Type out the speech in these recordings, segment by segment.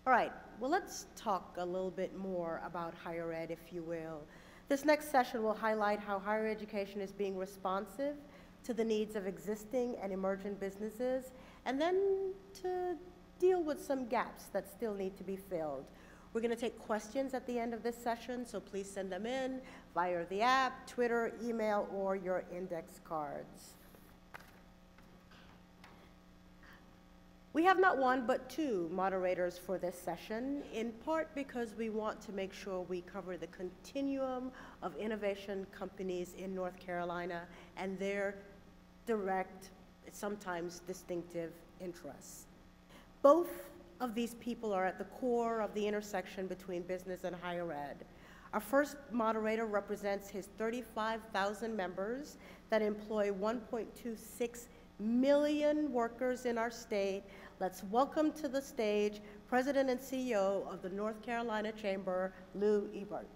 All right, well, let's talk a little bit more about higher ed, if you will. This next session will highlight how higher education is being responsive to the needs of existing and emerging businesses, and then to deal with some gaps that still need to be filled. We're going to take questions at the end of this session, so please send them in via the app, Twitter, email, or your index cards. We have not one but two moderators for this session, in part because we want to make sure we cover the continuum of innovation companies in North Carolina and their direct, sometimes distinctive interests. Both of these people are at the core of the intersection between business and higher ed. Our first moderator represents his 35,000 members that employ 1.26 million workers in our state. Let's welcome to the stage President and CEO of the North Carolina Chamber, Lou Ebert.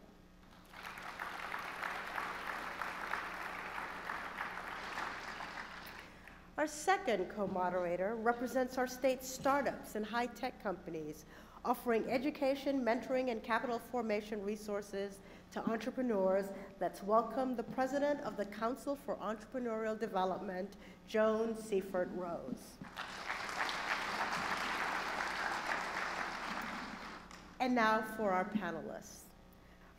Our second co-moderator represents our state's startups and high-tech companies, offering education, mentoring, and capital formation resources to entrepreneurs. Let's welcome the President of the Council for Entrepreneurial Development, Joan Siefert Rose. And now for our panelists.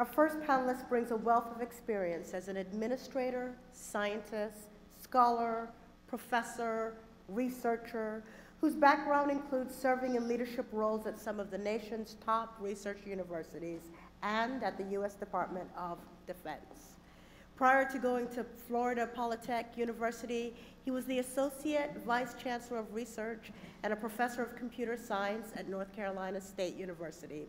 Our first panelist brings a wealth of experience as an administrator, scientist, scholar, professor, researcher, whose background includes serving in leadership roles at some of the nation's top research universities and at the U.S. Department of Defense. Prior to going to Florida Polytechnic University, he was the Associate Vice Chancellor of Research and a Professor of Computer Science at North Carolina State University.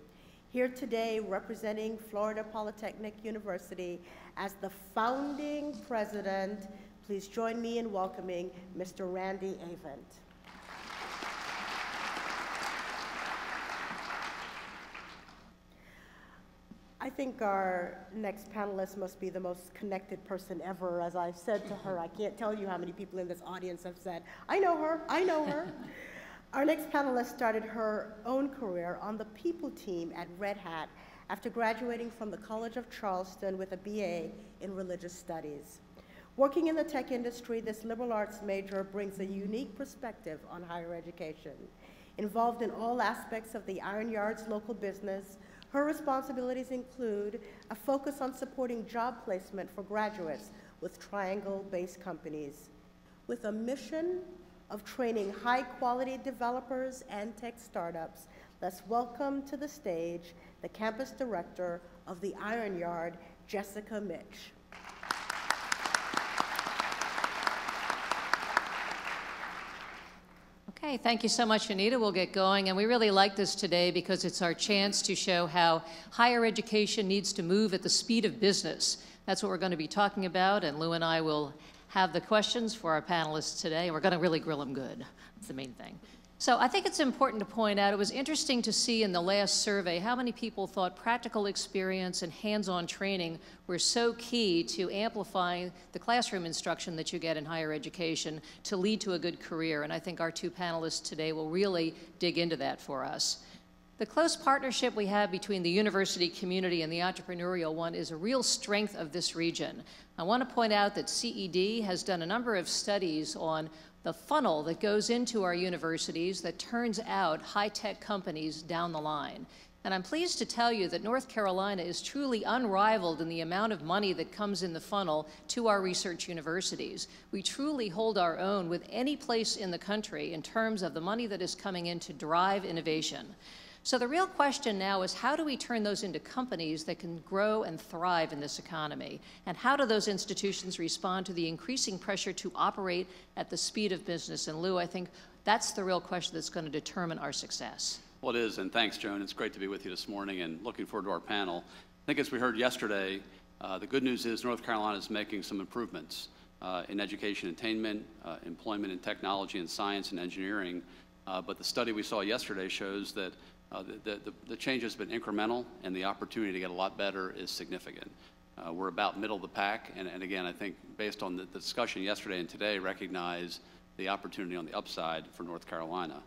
Here today, representing Florida Polytechnic University as the founding president, please join me in welcoming Mr. Randy Avent. I think our next panelist must be the most connected person ever. As I've said to her, I can't tell you how many people in this audience have said, I know her, I know her. Our next panelist started her own career on the people team at Red Hat after graduating from the College of Charleston with a BA in religious studies. Working in the tech industry, this liberal arts major brings a unique perspective on higher education. Involved in all aspects of the Iron Yard's local business, her responsibilities include a focus on supporting job placement for graduates with triangle-based companies, with a mission of training high-quality developers and tech startups. Let's welcome to the stage the campus director of the Iron Yard, Jessica Mitsch. Okay, thank you so much, Anita. We'll get going. And we really like this today because it's our chance to show how higher education needs to move at the speed of business. That's what we're going to be talking about, and Lou and I will have the questions for our panelists today, and we're going to really grill them good. That's the main thing. So I think it's important to point out, it was interesting to see in the last survey how many people thought practical experience and hands-on training were so key to amplifying the classroom instruction that you get in higher education to lead to a good career. And I think our two panelists today will really dig into that for us. The close partnership we have between the university community and the entrepreneurial one is a real strength of this region. I want to point out that CED has done a number of studies on the funnel that goes into our universities that turns out high-tech companies down the line. And I'm pleased to tell you that North Carolina is truly unrivaled in the amount of money that comes in the funnel to our research universities. We truly hold our own with any place in the country in terms of the money that is coming in to drive innovation. So the real question now is, how do we turn those into companies that can grow and thrive in this economy? And how do those institutions respond to the increasing pressure to operate at the speed of business? And Lou, I think that's the real question that's going to determine our success. Well, it is, and thanks, Joan. It's great to be with you this morning and looking forward to our panel. I think as we heard yesterday, the good news is North Carolina is making some improvements in education attainment, employment in technology and science and engineering. But the study we saw yesterday shows that the change has been incremental, and the opportunity to get a lot better is significant. We're about middle of the pack, and again, I think based on the discussion yesterday and today, recognize the opportunity on the upside for North Carolina.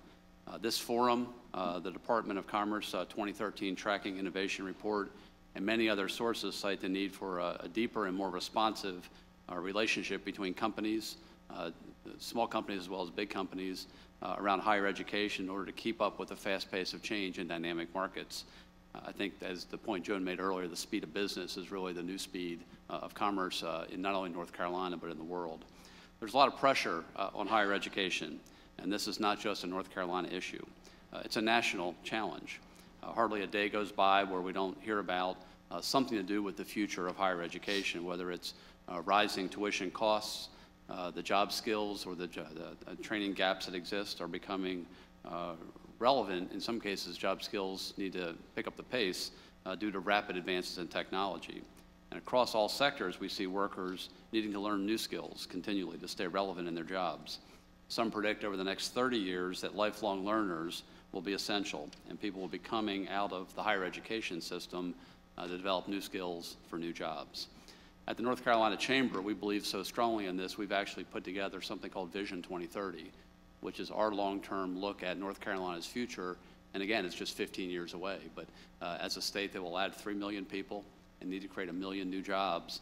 This forum, the Department of Commerce 2013 Tracking Innovation Report, and many other sources cite the need for a deeper and more responsive relationship between companies, small companies as well as big companies, around higher education in order to keep up with the fast pace of change in dynamic markets. I think, as the point Joan made earlier, the speed of business is really the new speed of commerce in not only North Carolina but in the world. There's a lot of pressure on higher education, and this is not just a North Carolina issue. It's a national challenge. Hardly a day goes by where we don't hear about something to do with the future of higher education, whether it's rising tuition costs, the job skills or the training gaps that exist are becoming relevant. In some cases, job skills need to pick up the pace due to rapid advances in technology. And across all sectors, we see workers needing to learn new skills continually to stay relevant in their jobs. Some predict over the next 30 years that lifelong learners will be essential, and people will be coming out of the higher education system to develop new skills for new jobs. At the North Carolina Chamber, we believe so strongly in this, we've actually put together something called Vision 2030, which is our long-term look at North Carolina's future. And again, it's just 15 years away, but as a state that will add 3 million people and need to create 1 million new jobs,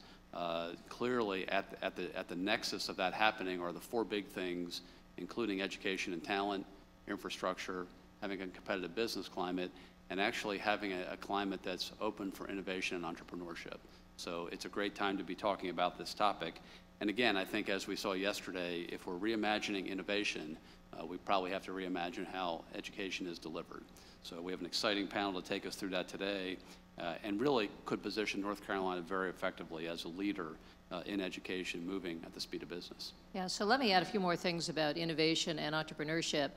clearly at the nexus of that happening are the 4 big things, including education and talent, infrastructure, having a competitive business climate, and actually having a climate that's open for innovation and entrepreneurship. So it's a great time to be talking about this topic. And again, I think as we saw yesterday, if we're reimagining innovation, we probably have to reimagine how education is delivered. So we have an exciting panel to take us through that today, and really could position North Carolina very effectively as a leader in education moving at the speed of business. Yeah, so let me add a few more things about innovation and entrepreneurship.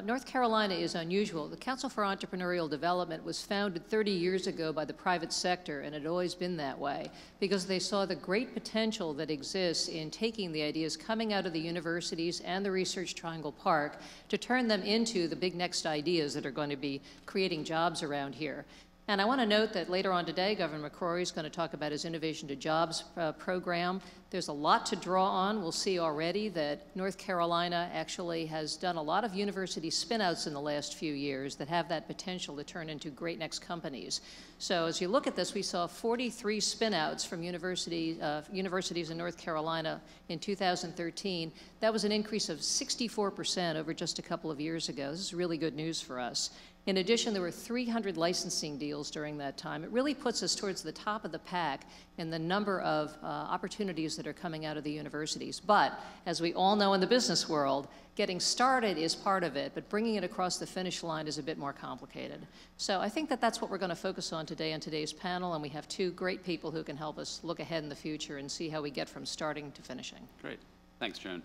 North Carolina is unusual. The Council for Entrepreneurial Development was founded 30 years ago by the private sector, and it had always been that way, because they saw the great potential that exists in taking the ideas coming out of the universities and the Research Triangle Park to turn them into the big next ideas that are going to be creating jobs around here. And I want to note that later on today, Governor McCrory is going to talk about his Innovation to Jobs program. There's a lot to draw on. We'll see already that North Carolina actually has done a lot of university spin-outs in the last few years that have that potential to turn into great next companies. So as you look at this, we saw 43 spin-outs from universities in North Carolina in 2013. That was an increase of 64% over just a couple of years ago. This is really good news for us. In addition, there were 300 licensing deals during that time. It really puts us towards the top of the pack in the number of opportunities that are coming out of the universities. But as we all know in the business world, getting started is part of it, but bringing it across the finish line is a bit more complicated. So I think that that's what we're going to focus on today on today's panel, and we have 2 great people who can help us look ahead in the future and see how we get from starting to finishing. Great. Thanks, Joan.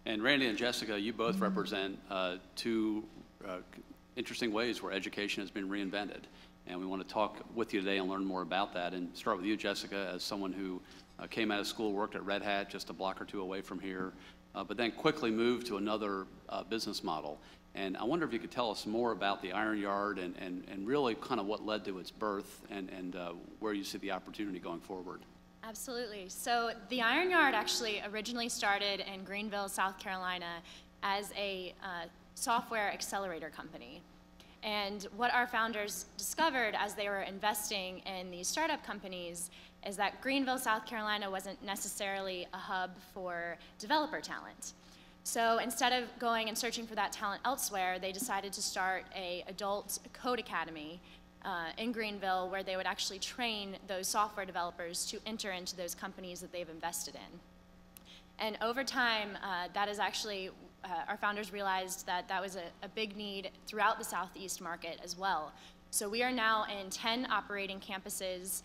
And Randy and Jessica, you both represent 2 interesting ways where education has been reinvented. And we want to talk with you today and learn more about that. And start with you, Jessica, as someone who came out of school, worked at Red Hat just a block or 2 away from here, but then quickly moved to another business model. And I wonder if you could tell us more about the Iron Yard and really kind of what led to its birth and where you see the opportunity going forward. Absolutely. So the Iron Yard actually originally started in Greenville, South Carolina as a software accelerator company. And what our founders discovered as they were investing in these startup companies is that Greenville, South Carolina wasn't necessarily a hub for developer talent. So instead of going and searching for that talent elsewhere, they decided to start an adult code academy in Greenville where they would actually train those software developers to enter into those companies that they've invested in. And over time, that is actually, our founders realized that that was a big need throughout the Southeast market as well. So we are now in 10 operating campuses,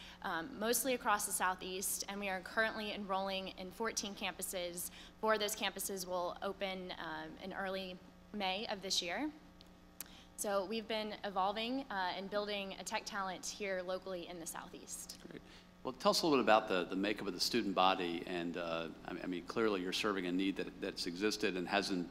mostly across the Southeast, and we are currently enrolling in 14 campuses. 4 of those campuses will open in early May of this year. So we've been evolving and building a tech talent here locally in the Southeast. Great. Well, tell us a little bit about the makeup of the student body, and I mean, clearly you're serving a need that's existed and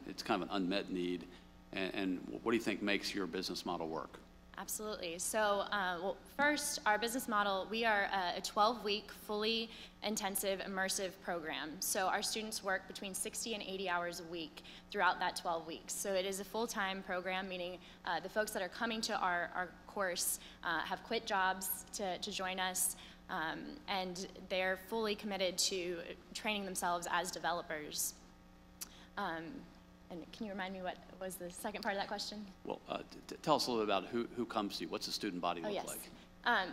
it's kind of an unmet need, and what do you think makes your business model work? Absolutely. So, well, first, our business model, we are a 12-week, fully intensive, immersive program. So our students work between 60 and 80 hours a week throughout that 12 weeks. So it is a full-time program, meaning the folks that are coming to our course have quit jobs to join us, and they're fully committed to training themselves as developers. And can you remind me what was the second part of that question? Well, tell us a little bit about who comes to you. What's the student body look like?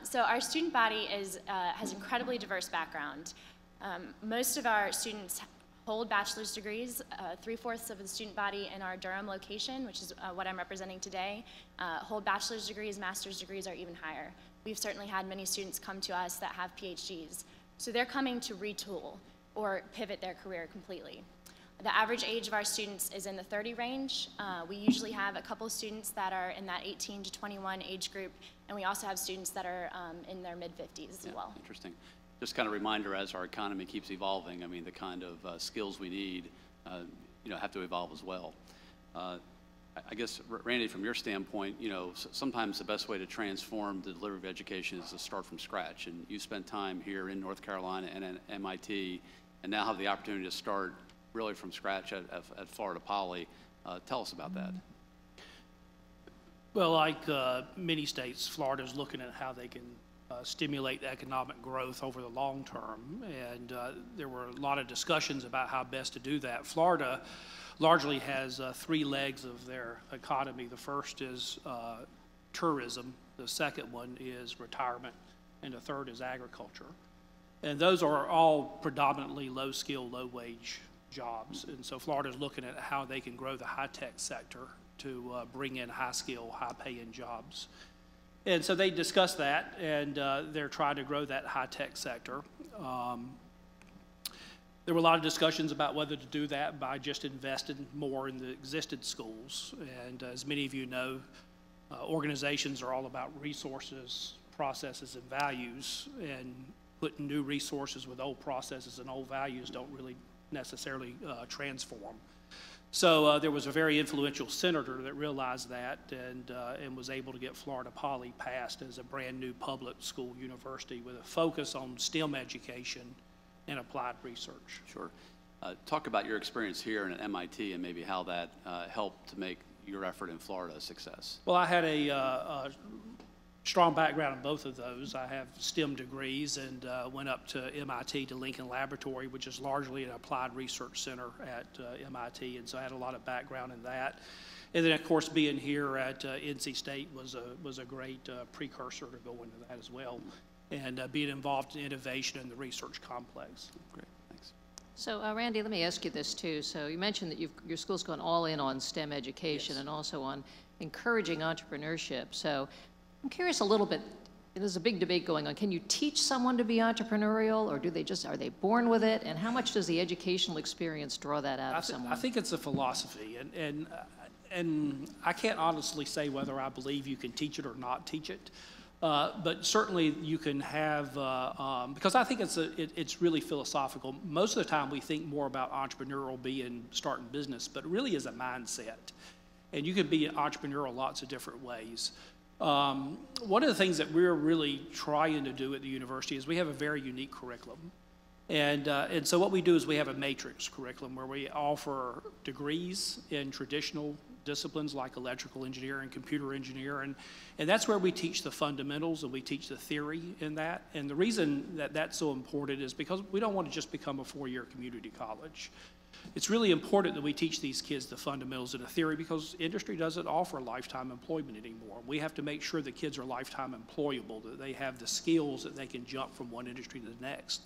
So our student body has incredibly diverse background. Most of our students hold bachelor's degrees. 3/4 of the student body in our Durham location, which is what I'm representing today, hold bachelor's degrees, master's degrees, or even higher. We've certainly had many students come to us that have PhDs. So they're coming to retool or pivot their career completely. The average age of our students is in the 30 range. We usually have a couple students that are in that 18 to 21 age group, and we also have students that are in their mid-50s as well. Interesting. Just kind of reminder, as our economy keeps evolving, I mean, the kind of skills we need, have to evolve as well. I guess, Randy, from your standpoint, sometimes the best way to transform the delivery of education is to start from scratch. And you spent time here in North Carolina and at MIT, and now have the opportunity to start really from scratch at Florida Poly. Tell us about that. Well, like many states, Florida is looking at how they can stimulate economic growth over the long term, and there were a lot of discussions about how best to do that. Florida largely has 3 legs of their economy. The first is tourism, the second one is retirement, and the third is agriculture. And those are all predominantly low-skill, low-wage jobs. And so Florida is looking at how they can grow the high-tech sector to bring in high-skill, high-paying jobs. And so they discussed that, and they're trying to grow that high-tech sector. There were a lot of discussions about whether to do that by just investing more in the existing schools. And as many of you know, organizations are all about resources, processes, and values, and putting new resources with old processes and old values don't really necessarily transform. So there was a very influential senator that realized that and was able to get Florida Poly passed as a brand new public school university with a focus on STEM education and applied research. Sure. Talk about your experience here and at MIT and maybe how that helped to make your effort in Florida a success. Well, I had a strong background in both of those. I have STEM degrees and went up to MIT to Lincoln Laboratory, which is largely an applied research center at MIT, and so I had a lot of background in that. And then, of course, being here at NC State was a great precursor to go into that as well, and being involved in innovation in the research complex. Great, thanks. So, Randy, let me ask you this too. So you mentioned that your school's gone all in on STEM education, yes, and also on encouraging entrepreneurship. So I'm curious a little bit, there's a big debate going on. Can you teach someone to be entrepreneurial, or are they born with it? And how much does the educational experience draw that out of someone? I think it's a philosophy, and I can't honestly say whether I believe you can teach it or not teach it. But certainly you can have, because I think it's really philosophical. Most of the time we think more about entrepreneurial being starting business, but it really is a mindset. And you can be entrepreneurial lots of different ways. One of the things that we're really trying to do at the university is we have a very unique curriculum. And so what we do is we have a matrix curriculum where we offer degrees in traditional disciplines like electrical engineering, computer engineering, and that's where we teach the fundamentals and we teach the theory in that. And the reason that that's so important is because we don't want to just become a 4-year community college. It's really important that we teach these kids the fundamentals and the theory because industry doesn't offer lifetime employment anymore. We have to make sure the kids are lifetime employable, that they have the skills that they can jump from one industry to the next.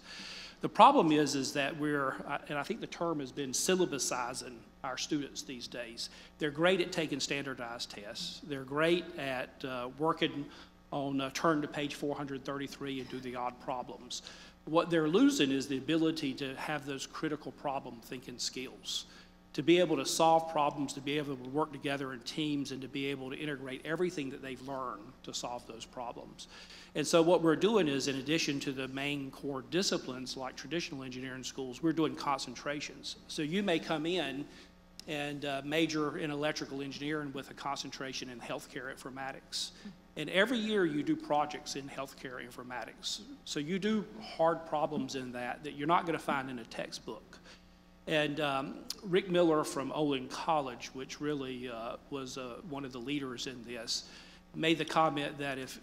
The problem is that and I think the term has been syllabusizing our students these days. They're great at taking standardized tests. They're great at working on turn to page 433 and do the odd problems. What they're losing is the ability to have those critical problem thinking skills, to be able to solve problems, to be able to work together in teams, and to be able to integrate everything that they've learned to solve those problems. And so what we're doing is, in addition to the main core disciplines like traditional engineering schools, we're doing concentrations. So you may come in and major in electrical engineering with a concentration in healthcare informatics. And every year you do projects in healthcare informatics. So you do hard problems in that you're not going to find in a textbook. And Rick Miller from Olin College, which really was one of the leaders in this, made the comment that if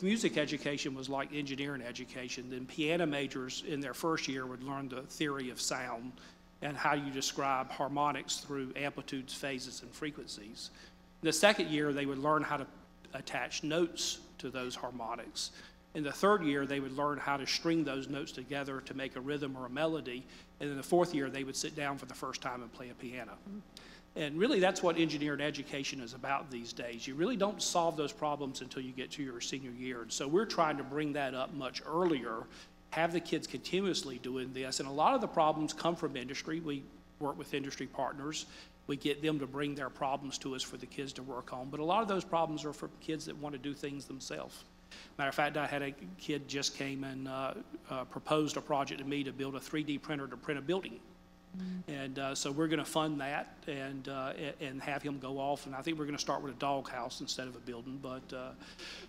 music education was like engineering education, then piano majors in their first year would learn the theory of sound and how you describe harmonics through amplitudes, phases, and frequencies. The second year, they would learn how to attach notes to those harmonics. In the third year, they would learn how to string those notes together to make a rhythm or a melody. And in the fourth year, they would sit down for the first time and play a piano. And really, that's what engineering education is about these days. You really don't solve those problems until you get to your senior year. And so we're trying to bring that up much earlier, have the kids continuously doing this. And a lot of the problems come from industry. We work with industry partners. We get them to bring their problems to us for the kids to work on. But a lot of those problems are for kids that want to do things themselves. Matter of fact, I had a kid just came and proposed a project to me to build a 3D printer to print a building. And so we're going to fund that and have him go off. And I think we're going to start with a doghouse instead of a building.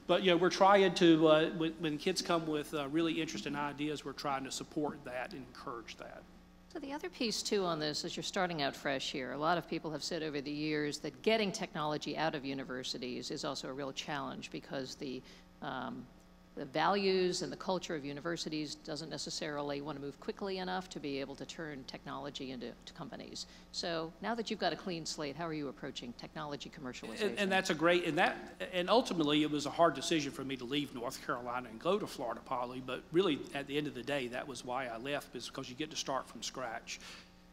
But yeah, we're trying to, when kids come with really interesting ideas, we're trying to support that and encourage that. So the other piece, too, on this is you're starting out fresh here. A lot of people have said over the years that getting technology out of universities is also a real challenge because the values and the culture of universities doesn't necessarily want to move quickly enough to be able to turn technology into companies. So now that you've got a clean slate, how are you approaching technology commercialization? And that's a great, and ultimately it was a hard decision for me to leave North Carolina and go to Florida Poly, but really at the end of the day, that was why I left, is because you get to start from scratch.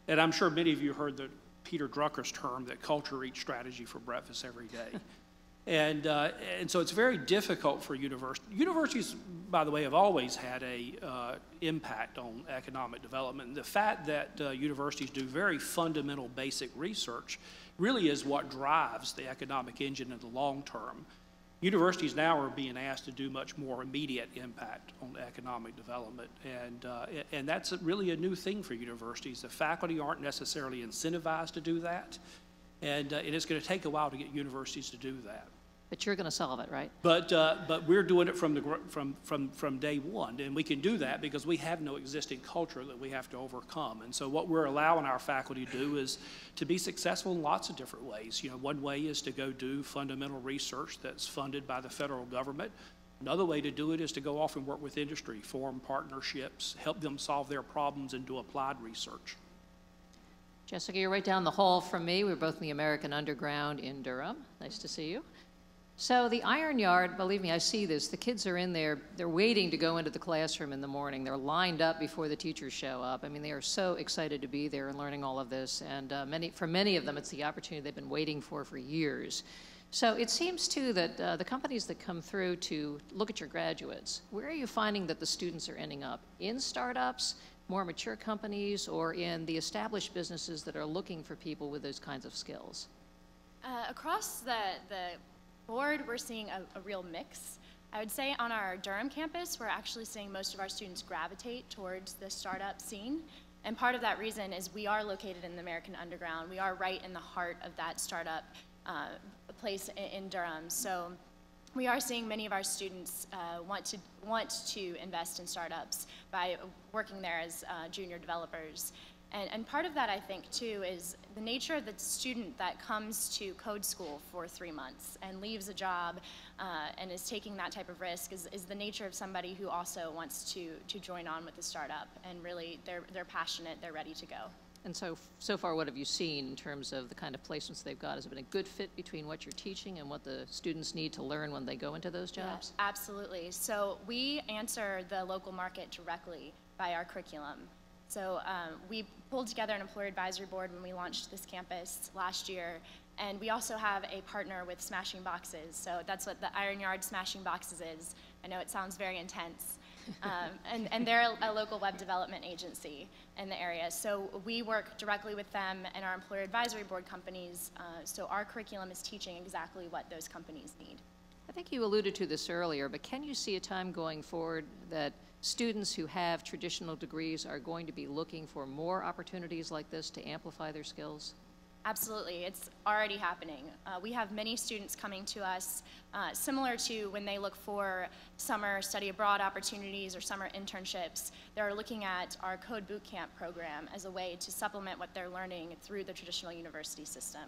And I'm sure many of you heard Peter Drucker's term that culture eats strategy for breakfast every day. And so it's very difficult for universities. Universities, by the way, have always had a impact on economic development. The fact that universities do very fundamental basic research really is what drives the economic engine in the long term. Universities now are being asked to do much more immediate impact on economic development, and that's really a new thing for universities. The faculty aren't necessarily incentivized to do that. And it's going to take a while to get universities to do that. But you're going to solve it, right? But we're doing it from day one, and we can do that because we have no existing culture that we have to overcome. And so what we're allowing our faculty to do is to be successful in lots of different ways. You know, one way is to go do fundamental research that's funded by the federal government. Another way to do it is to go off and work with industry, form partnerships, help them solve their problems, and do applied research. Jessica, you're right down the hall from me. We're both in the American Underground in Durham. Nice to see you. So the Iron Yard, believe me, I see this. The kids are in there. They're waiting to go into the classroom in the morning. They're lined up before the teachers show up. I mean, they are so excited to be there and learning all of this. And for many of them, it's the opportunity they've been waiting for years. So it seems, too, that the companies that come through to look at your graduates, where are you finding that the students are ending up? In startups, more mature companies, or in the established businesses that are looking for people with those kinds of skills? Across the board, we're seeing a real mix. I would say on our Durham campus, we're actually seeing most of our students gravitate towards the startup scene. And part of that reason is we are located in the American Underground. We are right in the heart of that startup place in Durham. So we are seeing many of our students want to invest in startups by working there as junior developers. And part of that, I think, too, is the nature of the student that comes to code school for 3 months and leaves a job and is taking that type of risk is the nature of somebody who also wants to join on with the startup. And really, they're passionate, they're ready to go. And so far, what have you seen in terms of the kind of placements they've got? Has it been a good fit between what you're teaching and what the students need to learn when they go into those jobs? Yeah, absolutely. So we answer the local market directly by our curriculum. So we pulled together an employer advisory board when we launched this campus last year, and we also have a partner with Smashing Boxes. So that's what the Iron Yard Smashing Boxes is. I know it sounds very intense. And they're a local web development agency in the area. So we work directly with them and our employer advisory board companies. So our curriculum is teaching exactly what those companies need. I think you alluded to this earlier, but can you see a time going forward that students who have traditional degrees are going to be looking for more opportunities like this to amplify their skills? Absolutely, it's already happening. We have many students coming to us, similar to when they look for summer study abroad opportunities or summer internships. They're looking at our Code Bootcamp program as a way to supplement what they're learning through the traditional university system.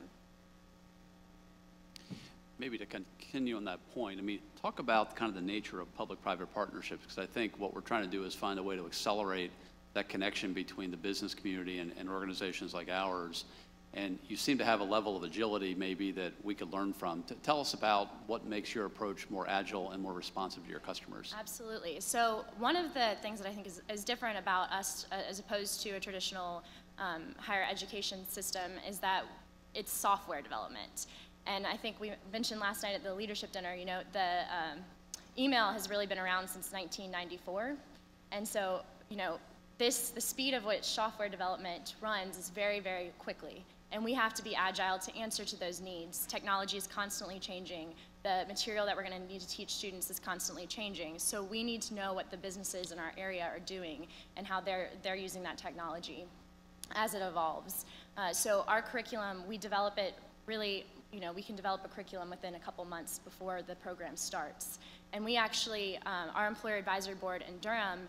Maybe to continue on that point, I mean, talk about kind of the nature of public-private partnerships, because I think what we're trying to do is find a way to accelerate that connection between the business community and organizations like ours. And you seem to have a level of agility maybe that we could learn from. Tell us about what makes your approach more agile and more responsive to your customers. Absolutely. So one of the things that I think is different about us as opposed to a traditional higher education system is that it's software development. And I think we mentioned last night at the leadership dinner, you know, the email has really been around since 1994. And so, you know, the speed of which software development runs is very, very quickly. And we have to be agile to answer to those needs. Technology is constantly changing. The material that we're going to need to teach students is constantly changing. So we need to know what the businesses in our area are doing and how they're using that technology as it evolves. So our curriculum, we develop it really, you know, we can develop a curriculum within a couple months before the program starts. And we actually, our employer advisory board in Durham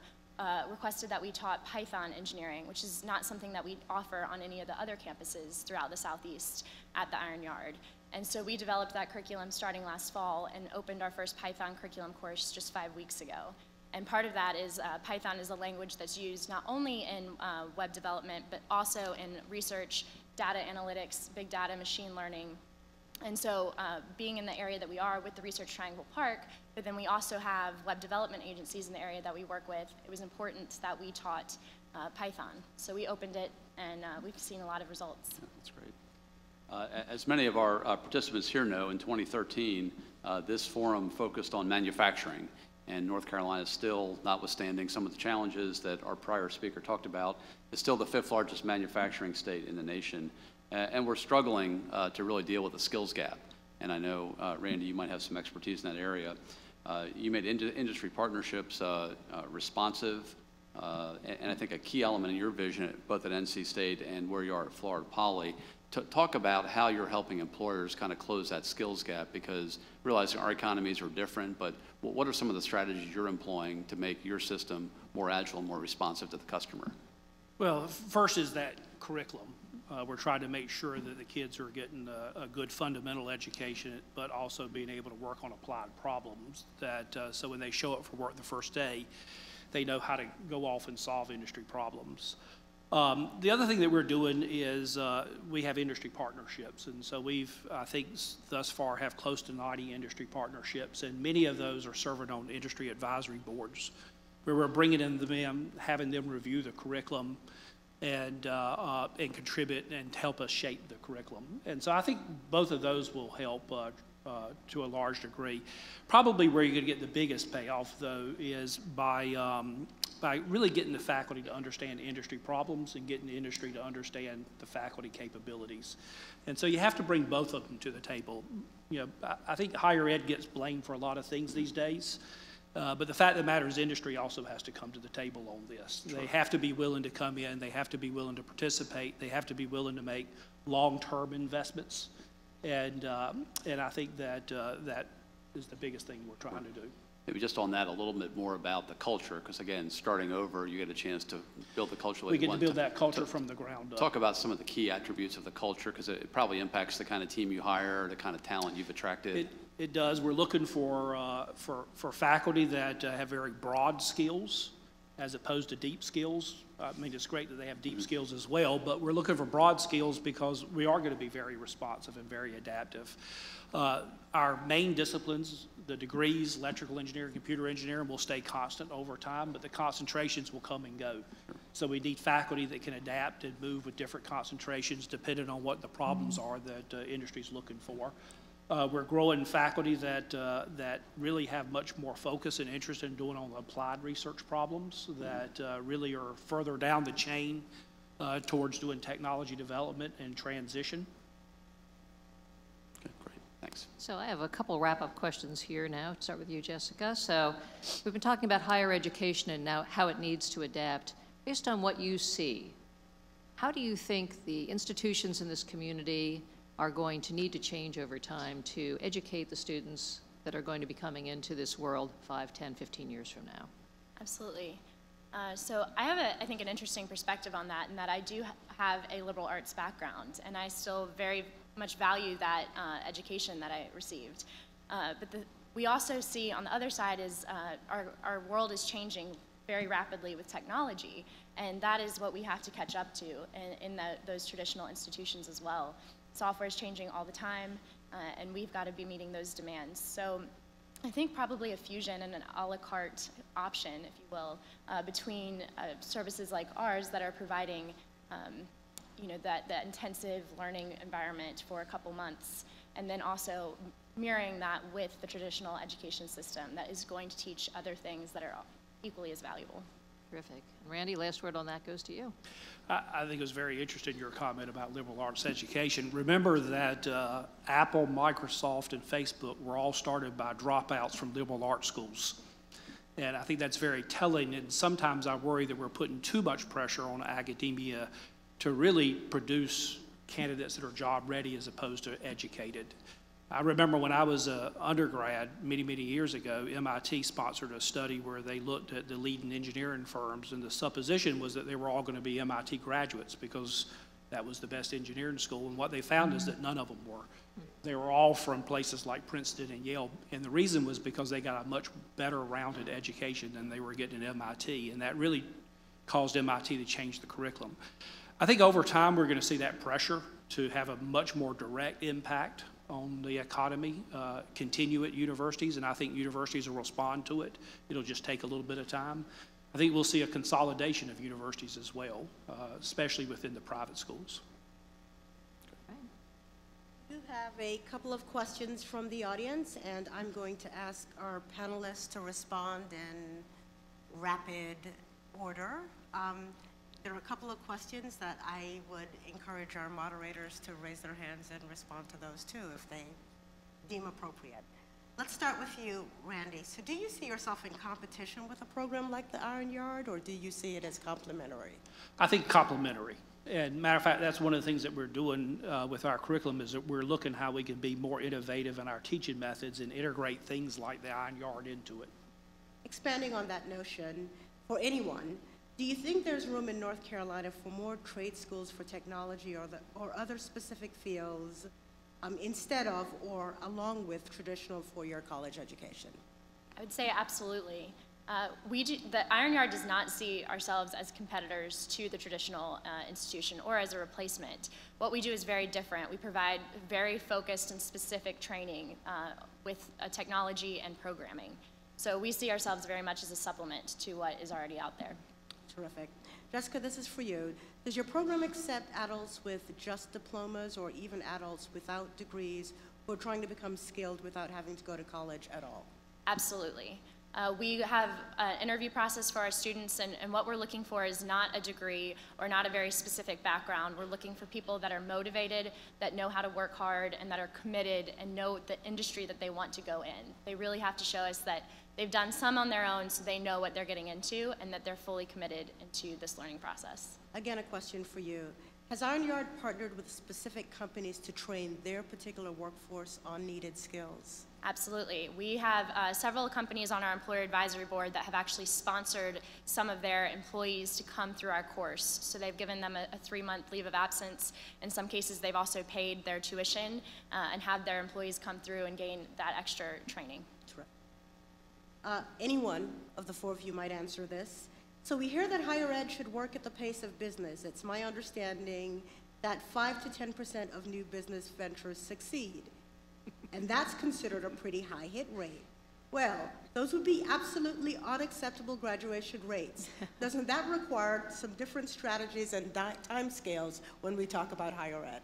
requested that we taught Python engineering, which is not something that we offer on any of the other campuses throughout the Southeast at the Iron Yard. And so we developed that curriculum starting last fall and opened our first Python curriculum course just 5 weeks ago. And part of that is Python is a language that's used not only in web development, but also in research, data analytics, big data, machine learning. And so being in the area that we are with the Research Triangle Park, but then we also have web development agencies in the area that we work with, it was important that we taught Python. So we opened it, and we've seen a lot of results. Yeah, that's great. As many of our participants here know, in 2013, this forum focused on manufacturing. And North Carolina is still, notwithstanding some of the challenges that our prior speaker talked about, is still the 5th largest manufacturing state in the nation. And we're struggling to really deal with the skills gap. And I know, Randy, you might have some expertise in that area. You made industry partnerships responsive, and I think a key element in your vision, both at NC State and where you are at Florida Poly, talk about how you're helping employers kind of close that skills gap, because realizing our economies are different, but what are some of the strategies you're employing to make your system more agile and more responsive to the customer? Well, first is that curriculum. We're trying to make sure that the kids are getting a good fundamental education, but also being able to work on applied problems, that so when they show up for work the first day, they know how to go off and solve industry problems. The other thing that we're doing is we have industry partnerships, and so we've, I think, thus far have close to 90 industry partnerships, and many of those are serving on industry advisory boards, where we're bringing in them, having them review the curriculum, and contribute and help us shape the curriculum. And so I think both of those will help to a large degree. Probably where you're going to get the biggest payoff, though, is by really getting the faculty to understand industry problems and getting the industry to understand the faculty capabilities. And so you have to bring both of them to the table. You know, I think higher ed gets blamed for a lot of things these days. But the fact of the matter is industry also has to come to the table on this. Sure. They have to be willing to come in. They have to be willing to participate. They have to be willing to make long-term investments. And I think that that is the biggest thing we're trying to do. Maybe just on that a little bit more about the culture, because again, starting over, you get a chance to build the culture. We get to build that culture from the ground up. Talk about some of the key attributes of the culture, because it probably impacts the kind of team you hire, the kind of talent you've attracted. It does. We're looking for faculty that have very broad skills as opposed to deep skills. I mean, it's great that they have deep skills as well, but we're looking for broad skills because we are going to be very responsive and very adaptive. Our main disciplines, the degrees, electrical engineering, computer engineering, will stay constant over time, but the concentrations will come and go. So we need faculty that can adapt and move with different concentrations depending on what the problems are that industry's looking for. We're growing faculty that really have much more focus and interest in doing on applied research problems that really are further down the chain towards doing technology development and transition. Okay, great, Thanks. So I have a couple wrap-up questions here now. Start with you, Jessica. So we've been talking about higher education and now how it needs to adapt. Based on what you see, how do you think the institutions in this community are going to need to change over time to educate the students that are going to be coming into this world 5, 10, 15 years from now? Absolutely. So I have, I think, an interesting perspective on that, in that I do have a liberal arts background, and I still very much value that education that I received. But we also see on the other side is our world is changing very rapidly with technology, and that is what we have to catch up to in those traditional institutions as well. Software is changing all the time, and we've got to be meeting those demands. So I think probably a fusion and an a la carte option, if you will, between services like ours that are providing that intensive learning environment for a couple months, and then also mirroring that with the traditional education system that is going to teach other things that are equally as valuable. Terrific. Randy, last word on that goes to you. I think it was very interesting, your comment about liberal arts education. Remember that Apple, Microsoft, and Facebook were all started by dropouts from liberal arts schools. And I think that's very telling, and sometimes I worry that we're putting too much pressure on academia to really produce candidates that are job ready as opposed to educated. I remember when I was an undergrad many, many years ago, MIT sponsored a study where they looked at the leading engineering firms, and the supposition was that they were all going to be MIT graduates because that was the best engineering school. And what they found is that none of them were. They were all from places like Princeton and Yale, and the reason was because they got a much better rounded education than they were getting at MIT, and that really caused MIT to change the curriculum. I think over time we're going to see that pressure to have a much more direct impact on the economy continue at universities, and I think universities will respond to it. It'll just take a little bit of time. I think we'll see a consolidation of universities as well, especially within the private schools. We do have a couple of questions from the audience, and I'm going to ask our panelists to respond in rapid order. There are a couple of questions that I would encourage our moderators to raise their hands and respond to those too, if they deem appropriate. Let's start with you, Randy. So do you see yourself in competition with a program like the Iron Yard, or do you see it as complementary? I think complementary. And matter of fact, that's one of the things that we're doing with our curriculum, is that we're looking how we can be more innovative in our teaching methods and integrate things like the Iron Yard into it. Expanding on that notion, for anyone, do you think there's room in North Carolina for more trade schools for technology or other specific fields instead of or along with traditional four-year college education? I would say absolutely. The Iron Yard does not see ourselves as competitors to the traditional institution or as a replacement. What we do is very different. We provide very focused and specific training with technology and programming. So we see ourselves very much as a supplement to what is already out there. Terrific. Jessica, this is for you. Does your program accept adults with just diplomas or even adults without degrees who are trying to become skilled without having to go to college at all? Absolutely. We have an interview process for our students, and what we're looking for is not a degree or not a very specific background. We're looking for people that are motivated, that know how to work hard, and that are committed and know the industry that they want to go in. They really have to show us that they've done some on their own, so they know what they're getting into and that they're fully committed into this learning process. Again, a question for you. Has Iron Yard partnered with specific companies to train their particular workforce on needed skills? Absolutely. We have several companies on our employer advisory board that have actually sponsored some of their employees to come through our course. So they've given them a 3-month leave of absence. In some cases, they've also paid their tuition and had their employees come through and gain that extra training. Anyone of the four of you might answer this. So we hear that higher ed should work at the pace of business. It's my understanding that 5 to 10% of new business ventures succeed. And that's considered a pretty high hit rate. Well, those would be absolutely unacceptable graduation rates. Doesn't that require some different strategies and time scales when we talk about higher ed?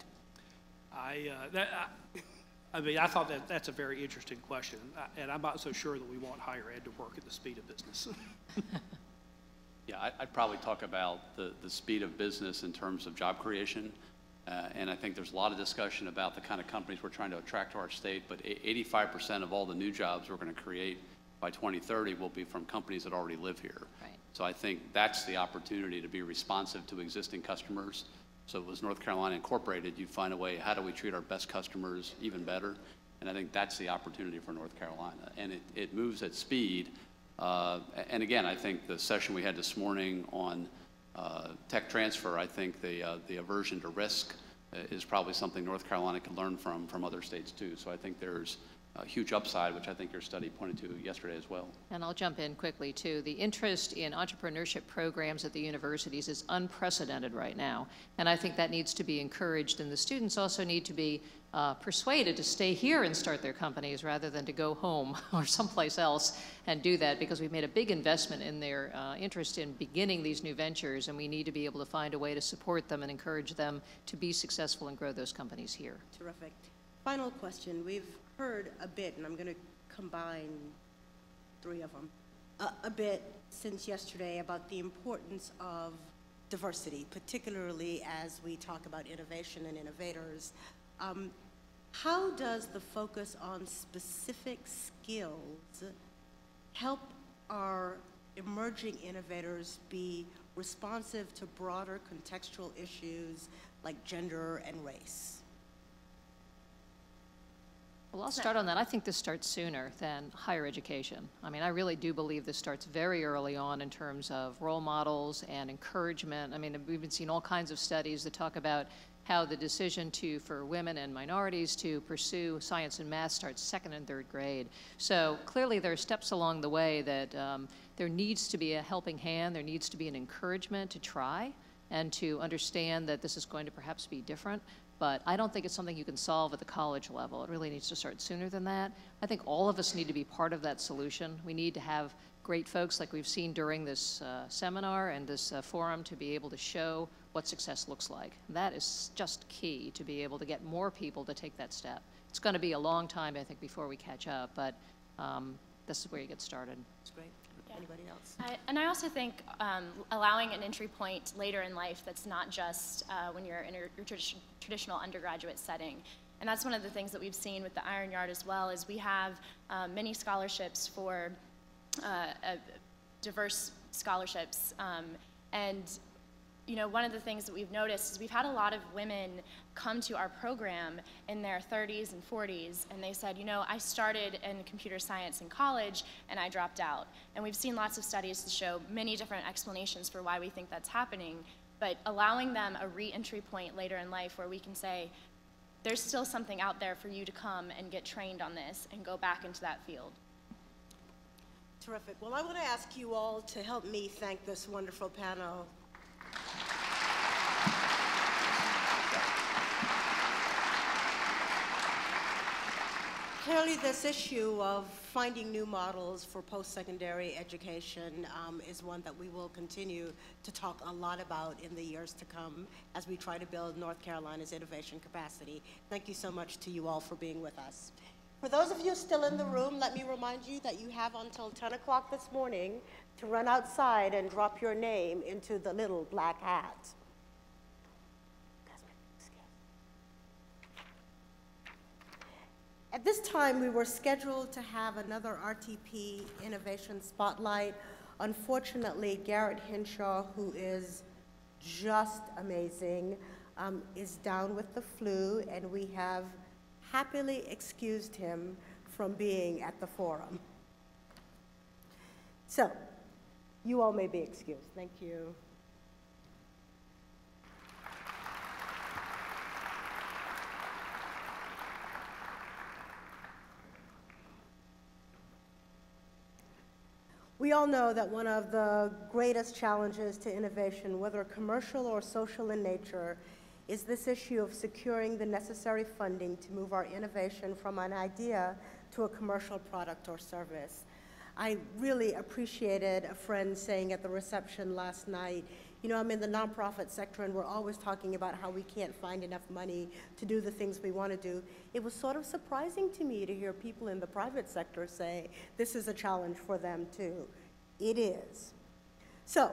I thought that's a very interesting question, and I'm not so sure that we want higher ed to work at the speed of business. Yeah, I'd probably talk about the speed of business in terms of job creation And I think there's a lot of discussion about the kind of companies we're trying to attract to our state, but 85% of all the new jobs we're going to create by 2030 will be from companies that already live here. Right. So I think that's the opportunity to be responsive to existing customers. So as North Carolina Incorporated, you find a way, how do we treat our best customers even better? And I think that's the opportunity for North Carolina. And it moves at speed. And again, I think the session we had this morning on tech transfer, I think the aversion to risk is probably something North Carolina can learn from other states too. So I think there's a huge upside, which I think your study pointed to yesterday as well. And I'll jump in quickly too. The interest in entrepreneurship programs at the universities is unprecedented right now. And I think that needs to be encouraged. And the students also need to be persuaded to stay here and start their companies rather than to go home or someplace else and do that, because we've made a big investment in their interest in beginning these new ventures, and we need to be able to find a way to support them and encourage them to be successful and grow those companies here. Terrific. Final question. We've heard a bit, and I'm going to combine three of them, a bit since yesterday about the importance of diversity, particularly as we talk about innovation and innovators. How does the focus on specific skills help our emerging innovators be responsive to broader contextual issues like gender and race? Well, I'll start on that. I think this starts sooner than higher education. I mean, I really do believe this starts very early on in terms of role models and encouragement. I mean, we've been seeing all kinds of studies that talk about how the decision for women and minorities to pursue science and math starts second and third grade. So clearly there are steps along the way that there needs to be a helping hand, there needs to be an encouragement to try and to understand that this is going to perhaps be different. But I don't think it's something you can solve at the college level. It really needs to start sooner than that. I think all of us need to be part of that solution. We need to have great folks like we've seen during this seminar and this forum to be able to show what success looks like. That is just key to be able to get more people to take that step. It's going to be a long time, I think, before we catch up, but this is where you get started. That's great. Yeah. Anybody else? And I also think allowing an entry point later in life that's not just when you're in your traditional undergraduate setting. And that's one of the things that we've seen with the Iron Yard as well, is we have many scholarships for diverse scholarships. And you know, one of the things that we've noticed is we've had a lot of women come to our program in their 30s and 40s, and they said, you know, I started in computer science in college and I dropped out. And we've seen lots of studies to show many different explanations for why we think that's happening, but allowing them a re-entry point later in life where we can say, there's still something out there for you to come and get trained on this and go back into that field. Terrific. Well, I want to ask you all to help me thank this wonderful panel. Clearly, this issue of finding new models for post-secondary education is one that we will continue to talk a lot about in the years to come as we try to build North Carolina's innovation capacity. Thank you so much to you all for being with us. For those of you still in the room, let me remind you that you have until 10 o'clock this morning to run outside and drop your name into the little black hat. At this time, we were scheduled to have another RTP Innovation Spotlight. Unfortunately, Garrett Hinshaw, who is just amazing, is down with the flu, and we have happily excused him from being at the forum. So, you all may be excused. Thank you. We all know that one of the greatest challenges to innovation, whether commercial or social in nature, is this issue of securing the necessary funding to move our innovation from an idea to a commercial product or service. I really appreciated a friend saying at the reception last night, you know, I'm in the nonprofit sector and we're always talking about how we can't find enough money to do the things we want to do. It was sort of surprising to me to hear people in the private sector say this is a challenge for them too. It is. So,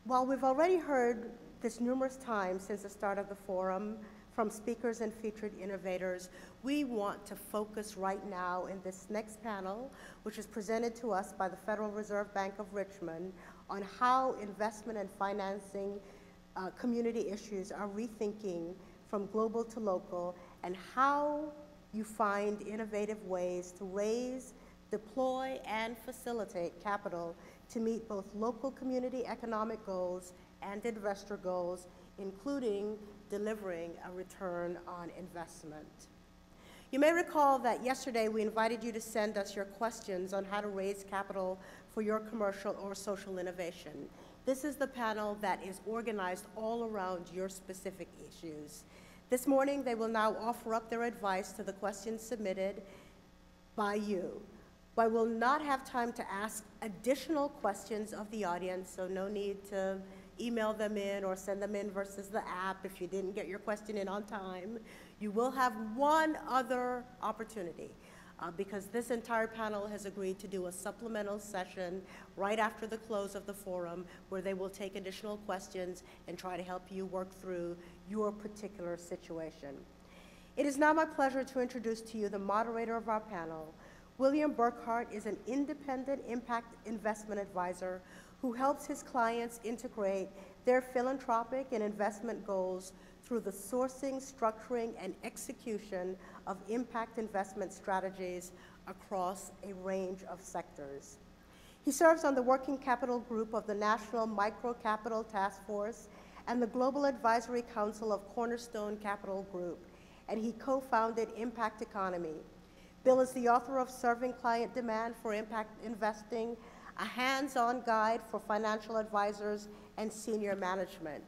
while we've already heard this numerous times since the start of the forum, from speakers and featured innovators, we want to focus right now in this next panel, which is presented to us by the Federal Reserve Bank of Richmond, on how investment and financing community issues are rethinking from global to local, and how you find innovative ways to raise, deploy, and facilitate capital to meet both local community economic goals and investor goals, including delivering a return on investment. You may recall that yesterday we invited you to send us your questions on how to raise capital for your commercial or social innovation. This is the panel that is organized all around your specific issues. This morning, they will now offer up their advice to the questions submitted by you. I will not have time to ask additional questions of the audience, so no need to email them in or send them in versus the app if you didn't get your question in on time. You will have one other opportunity because this entire panel has agreed to do a supplemental session right after the close of the forum where they will take additional questions and try to help you work through your particular situation. It is now my pleasure to introduce to you the moderator of our panel. William Burckart is an independent impact investment advisor who helps his clients integrate their philanthropic and investment goals through the sourcing, structuring, and execution of impact investment strategies across a range of sectors. He serves on the Working Capital Group of the National Micro Capital Task Force and the Global Advisory Council of Cornerstone Capital Group, and he co-founded Impact Economy. Bill is the author of Serving Client Demand for Impact Investing, a hands-on guide for financial advisors and senior management.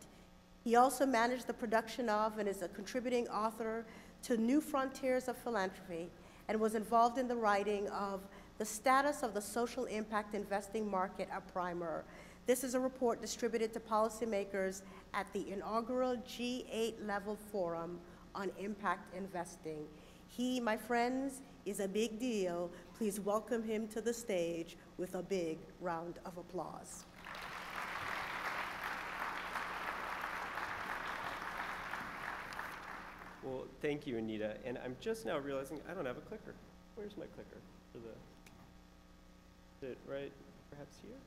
He also managed the production of and is a contributing author to New Frontiers of Philanthropy and was involved in the writing of The Status of the Social Impact Investing Market, a primer. This is a report distributed to policymakers at the inaugural G8 level forum on impact investing. He, my friends, is a big deal. Please welcome him to the stage with a big round of applause. Well, thank you, Anita. And I'm just now realizing I don't have a clicker. Where's my clicker for the, is it right, perhaps here?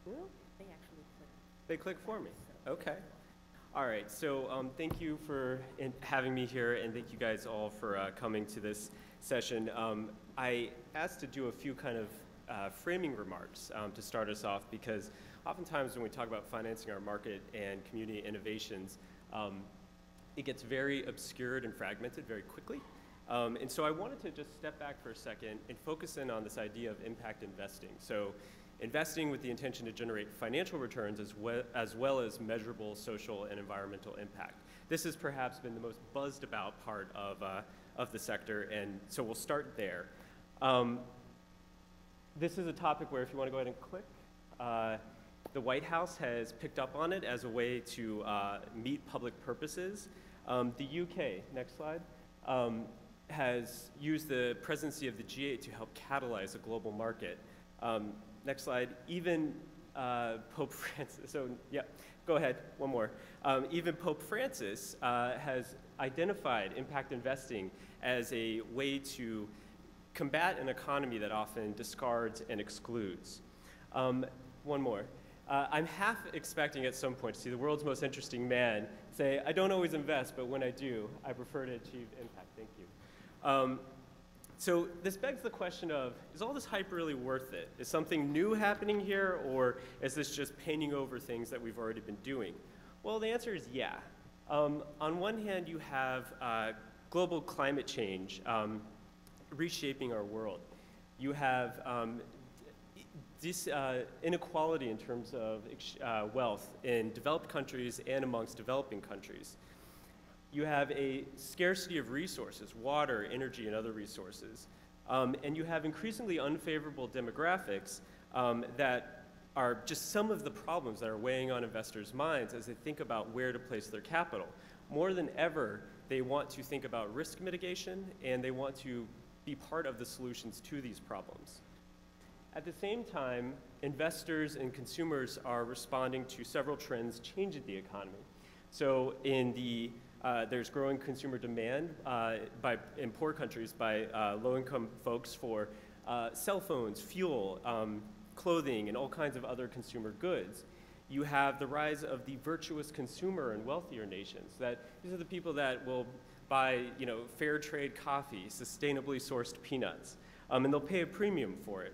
No? They actually click. They click for me. Okay. All right, so thank you for having me here, and thank you guys all for coming to this session. I asked to do a few kind of framing remarks to start us off, because oftentimes when we talk about financing our market and community innovations, it gets very obscured and fragmented very quickly. And so I wanted to just step back for a second and focus in on this idea of impact investing. So investing with the intention to generate financial returns as well as measurable social and environmental impact. This has perhaps been the most buzzed about part of the sector, and so we'll start there. This is a topic where, if you want to go ahead and click, the White House has picked up on it as a way to meet public purposes. The UK, next slide, has used the presidency of the G8 to help catalyze a global market. Next slide. Even Pope Francis, so yeah, go ahead, one more. Even Pope Francis has identified impact investing as a way to combat an economy that often discards and excludes. One more. I'm half expecting at some point to see the world's most interesting man say, I don't always invest, but when I do, I prefer to achieve impact. Thank you. So this begs the question of, is all this hype really worth it? Is something new happening here, or is this just painting over things that we've already been doing? Well, the answer is yeah. On one hand, you have global climate change reshaping our world. You have this inequality in terms of wealth in developed countries and amongst developing countries. You have a scarcity of resources, water, energy, and other resources. And you have increasingly unfavorable demographics that are just some of the problems that are weighing on investors' minds as they think about where to place their capital. More than ever, they want to think about risk mitigation, and they want to be part of the solutions to these problems. At the same time, investors and consumers are responding to several trends changing the economy. So there's growing consumer demand in poor countries by low-income folks for cell phones, fuel, clothing, and all kinds of other consumer goods. You have the rise of the virtuous consumer in wealthier nations. These are the people that will buy, fair trade coffee, sustainably sourced peanuts, and they'll pay a premium for it.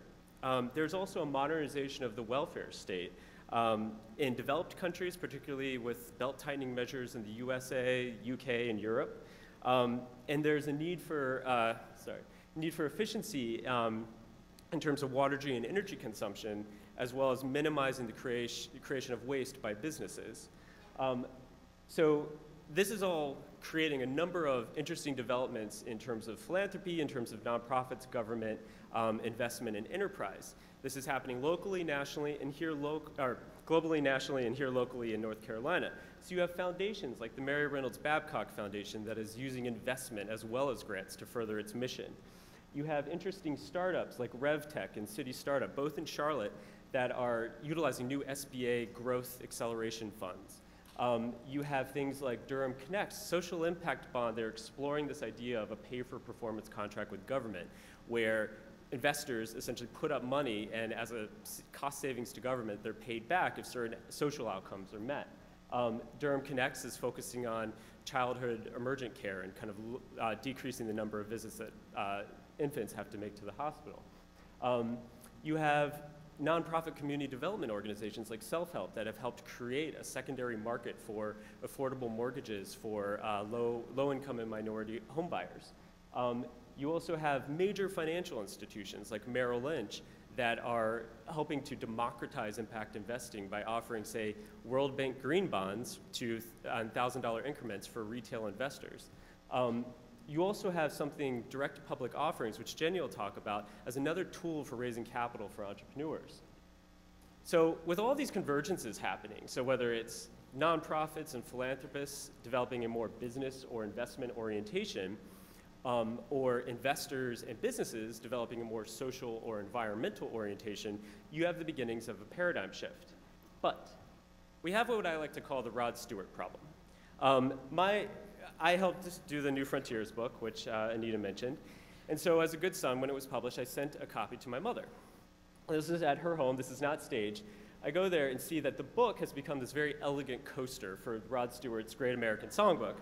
There's also a modernization of the welfare state. In developed countries, particularly with belt-tightening measures in the USA, UK, and Europe, and there's a need for efficiency in terms of water and energy consumption, as well as minimizing the creation of waste by businesses. So this is all creating a number of interesting developments in terms of philanthropy, in terms of nonprofits, government, investment, and enterprise. This is happening locally, nationally, and here globally, nationally, and here locally in North Carolina. So you have foundations like the Mary Reynolds Babcock Foundation that is using investment as well as grants to further its mission. You have interesting startups like RevTech and City Startup, both in Charlotte, that are utilizing new SBA growth acceleration funds. You have things like Durham Connect's social impact bond. They're exploring this idea of a pay-for-performance contract with government, where investors essentially put up money, and as a cost savings to government, they're paid back if certain social outcomes are met. Durham Connects is focusing on childhood emergent care and kind of decreasing the number of visits that infants have to make to the hospital. You have nonprofit community development organizations like Self-Help that have helped create a secondary market for affordable mortgages for low-income and minority homebuyers. You also have major financial institutions like Merrill Lynch that are helping to democratize impact investing by offering, say, World Bank green bonds to $1,000 increments for retail investors. You also have something direct public offerings, which Jenny will talk about, as another tool for raising capital for entrepreneurs. So with all these convergences happening, so whether it's nonprofits and philanthropists developing a more business or investment orientation, or investors and businesses developing a more social or environmental orientation, you have the beginnings of a paradigm shift. But we have what I like to call the Rod Stewart problem. I helped do the New Frontiers book, which Anita mentioned. And so as a good son, when it was published, I sent a copy to my mother. This is at her home. This is not staged. I go there and see that the book has become this very elegant coaster for Rod Stewart's Great American Songbook.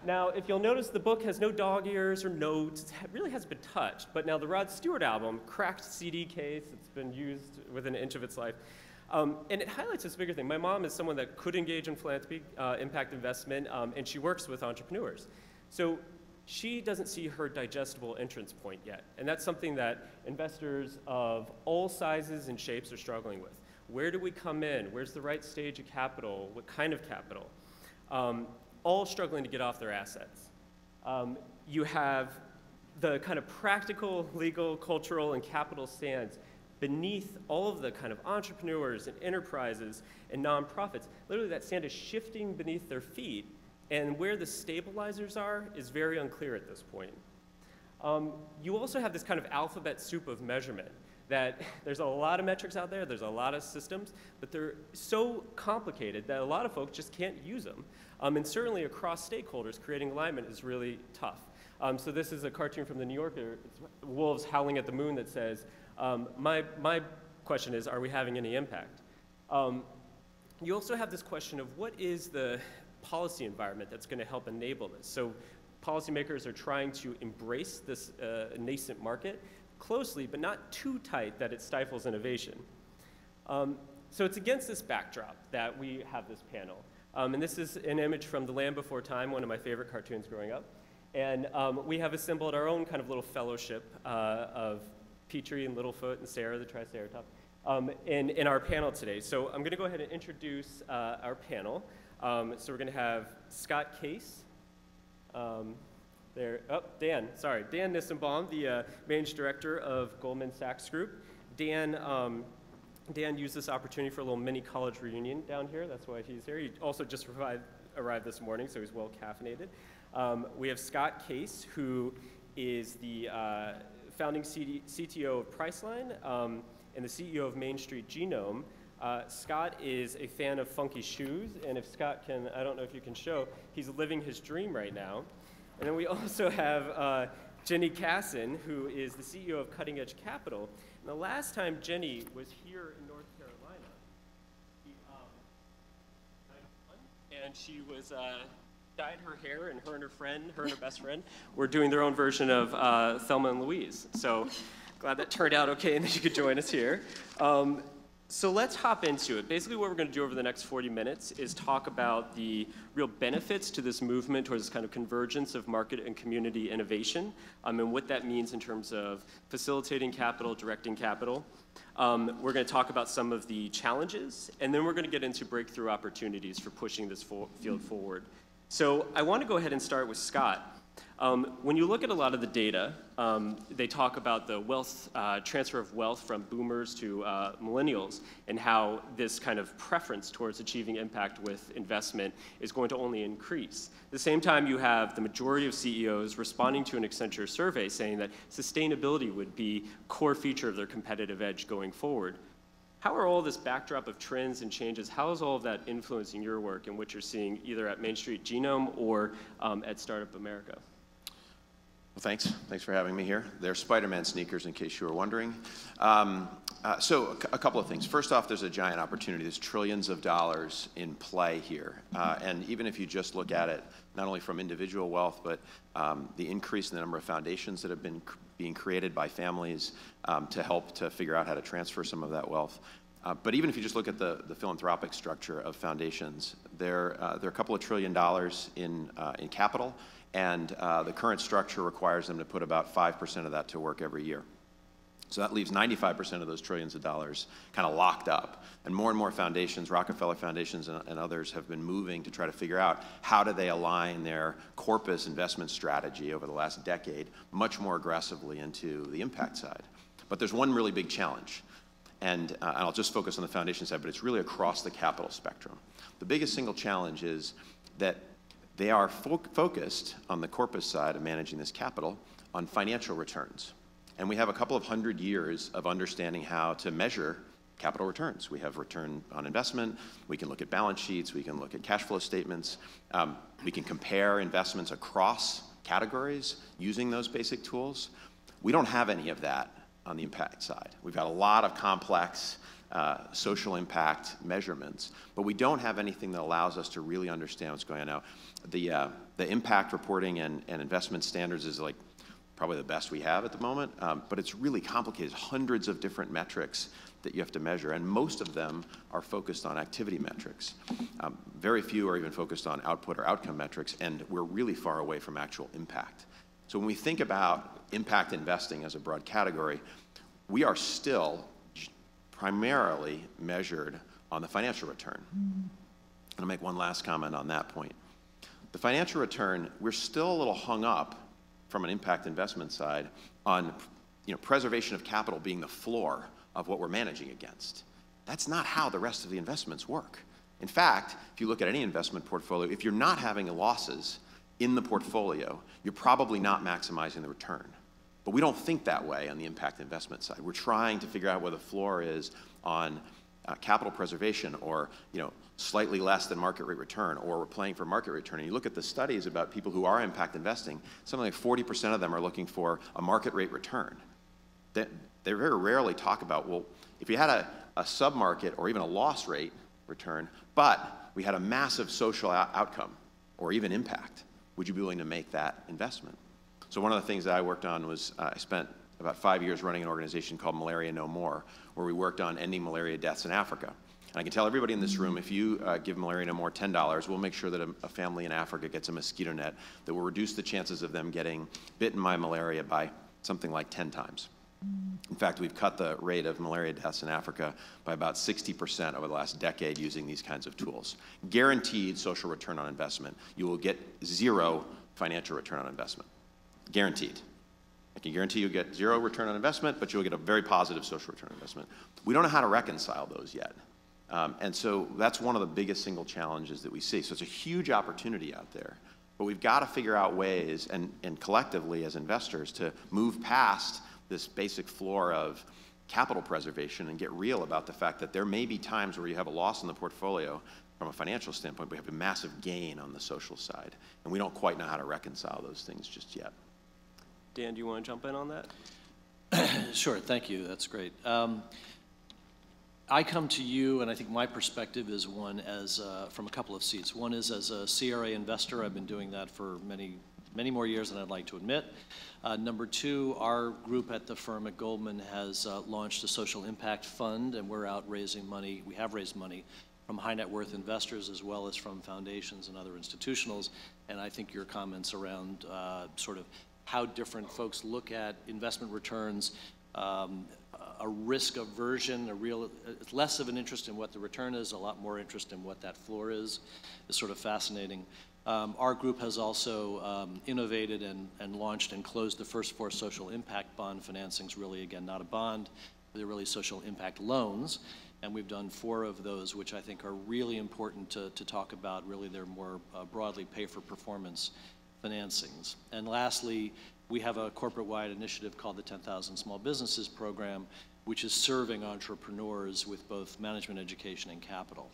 Now, if you'll notice, the book has no dog ears or notes. It really hasn't been touched. But now the Rod Stewart album, cracked CD case, it's been used within an inch of its life. And it highlights this bigger thing. My mom is someone that could engage in philanthropy, impact investment, and she works with entrepreneurs. So she doesn't see her digestible entrance point yet. And that's something that investors of all sizes and shapes are struggling with. Where do we come in? Where's the right stage of capital? What kind of capital? All struggling to get off their assets. You have the kind of practical, legal, cultural, and capital stands beneath all of the kind of entrepreneurs and enterprises and nonprofits. Literally, that sand is shifting beneath their feet, and where the stabilizers are is very unclear at this point. You also have this kind of alphabet soup of measurement, that there's a lot of metrics out there, there's a lot of systems, but they're so complicated that a lot of folks just can't use them. And certainly across stakeholders, creating alignment is really tough. So this is a cartoon from the New Yorker, it's wolves howling at the moon, that says, my question is, are we having any impact? You also have this question of what is the policy environment that's going to help enable this? So policymakers are trying to embrace this nascent market closely, but not too tight that it stifles innovation. So it's against this backdrop that we have this panel. And this is an image from The Land Before Time, one of my favorite cartoons growing up. And we have assembled our own kind of little fellowship of Petrie and Littlefoot and Sarah, the Triceratops, in our panel today. So I'm going to go ahead and introduce our panel. So we're going to have Scott Case. Dan Nissenbaum, the managing director of Goldman Sachs Group. Dan used this opportunity for a little mini college reunion down here. That's why he's here. He also just arrived this morning, so he's well caffeinated. We have Scott Case, who is the founding CTO of Priceline, and the CEO of Main Street Genome. Scott is a fan of funky shoes, and if Scott can, I don't know if you can show, he's living his dream right now. And then we also have Jenny Kassan, who is the CEO of Cutting Edge Capital. And the last time Jenny was here in North Carolina, and she was dyed her hair, and her and her best friend, were doing their own version of Thelma and Louise. So glad that turned out okay and that you could join us here. So let's hop into it. Basically what we're going to do over the next 40 minutes is talk about the real benefits to this movement towards this kind of convergence of market and community innovation, and what that means in terms of facilitating capital, directing capital. We're going to talk about some of the challenges, and then we're going to get into breakthrough opportunities for pushing this field forward. So I want to go ahead and start with Scott. When you look at a lot of the data, they talk about the wealth, transfer of wealth from boomers to millennials, and how this kind of preference towards achieving impact with investment is going to only increase. At the same time, you have the majority of CEOs responding to an Accenture survey saying that sustainability would be a core feature of their competitive edge going forward. How are all this backdrop of trends and changes, how is all of that influencing your work and what you're seeing either at Main Street Genome or at Startup America? Well, thanks for having me here. They're Spider-Man sneakers, in case you were wondering. So a couple of things. First off, there's a giant opportunity. There's trillions of dollars in play here. And even if you just look at it, not only from individual wealth, but the increase in the number of foundations that have been being created by families to help to figure out how to transfer some of that wealth. But even if you just look at the philanthropic structure of foundations, there are a couple of $1 trillion in capital. And the current structure requires them to put about 5% of that to work every year. So that leaves 95% of those trillions of dollars kind of locked up. And more foundations, Rockefeller foundations and others, have been moving to try to figure out how do they align their corpus investment strategy over the last decade much more aggressively into the impact side. But there's one really big challenge. And I'll just focus on the foundation side, but it's really across the capital spectrum. The biggest single challenge is that they are focused on the corpus side of managing this capital on financial returns. And we have a couple of 100 years of understanding how to measure capital returns. We have return on investment, we can look at balance sheets, we can look at cash flow statements, we can compare investments across categories using those basic tools. We don't have any of that on the impact side. We've got a lot of complex social impact measurements, but we don't have anything that allows us to really understand what's going on now. The impact reporting and investment standards is like probably the best we have at the moment, but it's really complicated. Hundreds of different metrics that you have to measure, and most of them are focused on activity metrics. Very few are even focused on output or outcome metrics, and we're really far away from actual impact. So when we think about impact investing as a broad category, we are still primarily measured on the financial return. And I'll make one last comment on that point. The financial return, we're still a little hung up from an impact investment side on preservation of capital being the floor of what we're managing against. That's not how the rest of the investments work. In fact, if you look at any investment portfolio, if you're not having losses in the portfolio, you're probably not maximizing the return. But we don't think that way on the impact investment side. We're trying to figure out where the floor is on capital preservation, or slightly less than market rate return, or we're playing for market return. And you look at the studies about people who are impact investing, something like 40% of them are looking for a market rate return. They very rarely talk about, well, if you had a sub-market or even a loss rate return, but we had a massive social outcome or even impact, would you be willing to make that investment? So one of the things that I worked on was I spent about 5 years running an organization called Malaria No More, where we worked on ending malaria deaths in Africa. And I can tell everybody in this room, if you give Malaria No More $10, we'll make sure that a family in Africa gets a mosquito net that will reduce the chances of them getting bitten by malaria by something like 10 times. In fact, we've cut the rate of malaria deaths in Africa by about 60% over the last decade using these kinds of tools. Guaranteed social return on investment. You will get zero financial return on investment. Guaranteed. I can guarantee you'll get zero return on investment, but you'll get a very positive social return on investment. We don't know how to reconcile those yet. And so that's one of the biggest single challenges that we see. So it's a huge opportunity out there. But we've got to figure out ways, and collectively as investors, to move past this basic floor of capital preservation and get real about the fact that there may be times where you have a loss in the portfolio from a financial standpoint, but we have a massive gain on the social side. And we don't quite know how to reconcile those things just yet. Dan, do you want to jump in on that? Sure, thank you, that's great. I come to you, and I think my perspective is one as, from a couple of seats. One is as a CRA investor. I've been doing that for many more years than I'd like to admit. Number two, our group at the firm at Goldman has launched a social impact fund, and we're out raising money. We have raised money from high net worth investors as well as from foundations and other institutionals. And I think your comments around sort of how different folks look at investment returns, a risk aversion, less of an interest in what the return is, a lot more interest in what that floor is sort of fascinating. Our group has also innovated and launched and closed the first 4 social impact bond financings, really, again, not a bond, they're really social impact loans. And we've done 4 of those, which I think are really important to talk about. Really, they're more broadly pay-for-performance financings. And lastly, we have a corporate-wide initiative called the 10,000 Small Businesses Program, which is serving entrepreneurs with both management education and capital.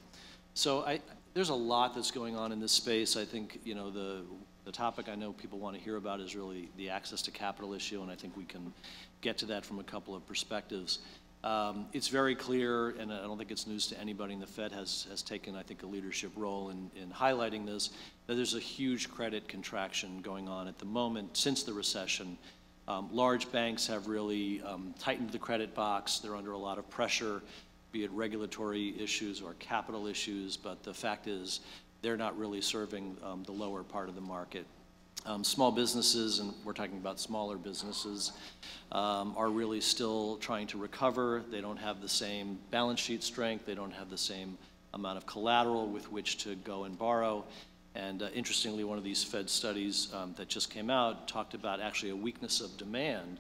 So there's a lot that's going on in this space. I think, you know, the topic I know people want to hear about is really the access to capital issue, and I think we can get to that from a couple of perspectives. It's very clear, and I don't think it's news to anybody, and the Fed has taken, I think, a leadership role in highlighting this, that there's a huge credit contraction going on at the moment since the recession. Large banks have really tightened the credit box. They're under a lot of pressure, be it regulatory issues or capital issues, but the fact is they're not really serving the lower part of the market. Small businesses, and we're talking about smaller businesses, are really still trying to recover. They don't have the same balance sheet strength. They don't have the same amount of collateral with which to go and borrow. And interestingly, one of these Fed studies that just came out talked about actually a weakness of demand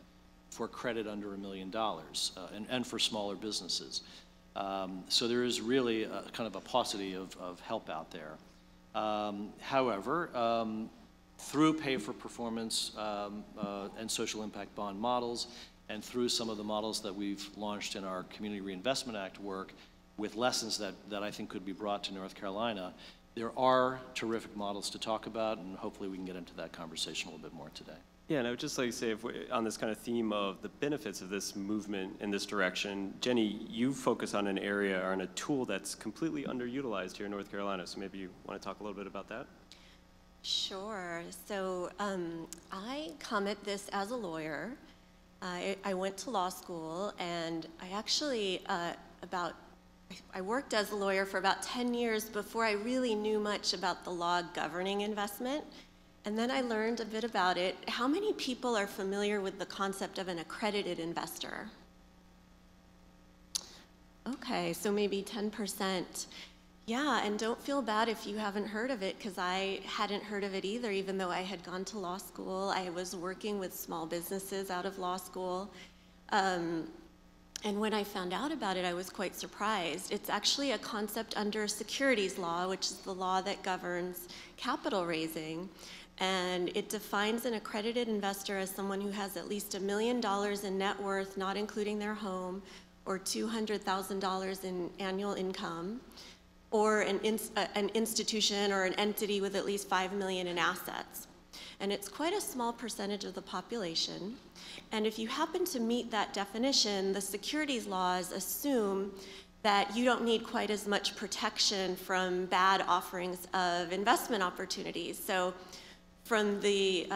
for credit under $1 million and for smaller businesses. So there is really a kind of a paucity of help out there. However, through pay-for-performance and social impact bond models, and through some of the models that we've launched in our Community Reinvestment Act work with lessons that I think could be brought to North Carolina, there are terrific models to talk about, and hopefully we can get into that conversation a little bit more today. Yeah, and I would just like to say, on this kind of theme of the benefits of this movement in this direction, Jenny, you focus on an area or on a tool that's completely underutilized here in North Carolina, so maybe you want to talk a little bit about that? Sure. So I come at this as a lawyer. I went to law school, and I actually I worked as a lawyer for about 10 years before I really knew much about the law governing investment. And then I learned a bit about it. How many people are familiar with the concept of an accredited investor? Okay, so maybe 10%. Yeah, and don't feel bad if you haven't heard of it, because I hadn't heard of it either, even though I had gone to law school. I was working with small businesses out of law school. And when I found out about it, I was quite surprised. It's actually a concept under securities law, which is the law that governs capital raising. And it defines an accredited investor as someone who has at least $1 million in net worth, not including their home, or $200,000 in annual income, or an institution or an entity with at least $5 million in assets. And it's quite a small percentage of the population. And if you happen to meet that definition, the securities laws assume that you don't need quite as much protection from bad offerings of investment opportunities. So from the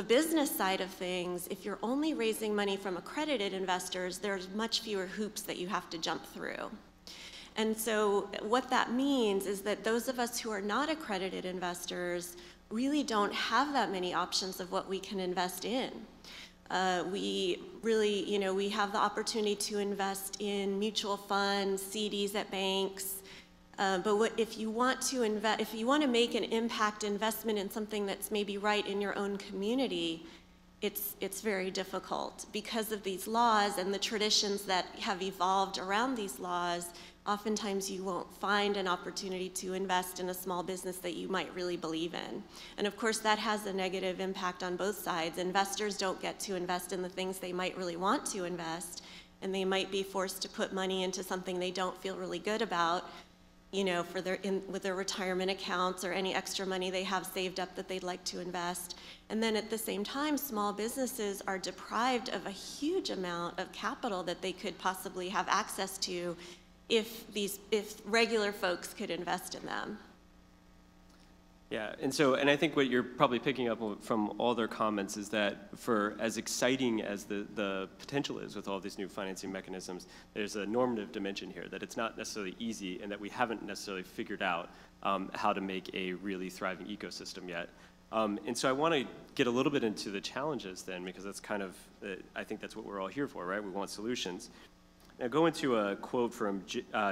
business side of things, if you're only raising money from accredited investors, there's much fewer hoops that you have to jump through. And so what that means is that those of us who are not accredited investors really don't have that many options of what we can invest in. We really, we have the opportunity to invest in mutual funds, CDs at banks. But if you want to make an impact investment in something that's maybe right in your own community, it's very difficult because of these laws and the traditions that have evolved around these laws. Oftentimes you won't find an opportunity to invest in a small business that you might really believe in. And of course that has a negative impact on both sides. Investors don't get to invest in the things they might really want to invest, and they might be forced to put money into something they don't feel really good about, you know, for with their retirement accounts or any extra money they have saved up that they'd like to invest. And then at the same time, small businesses are deprived of a huge amount of capital that they could possibly have access to if regular folks could invest in them. Yeah, and I think what you're probably picking up from all their comments is that for as exciting as the potential is with all these new financing mechanisms, there's a normative dimension here, that it's not necessarily easy and that we haven't necessarily figured out how to make a really thriving ecosystem yet. And so I want to get a little bit into the challenges then, because that's kind of, I think that's what we're all here for, right? We want solutions. Now go into a quote from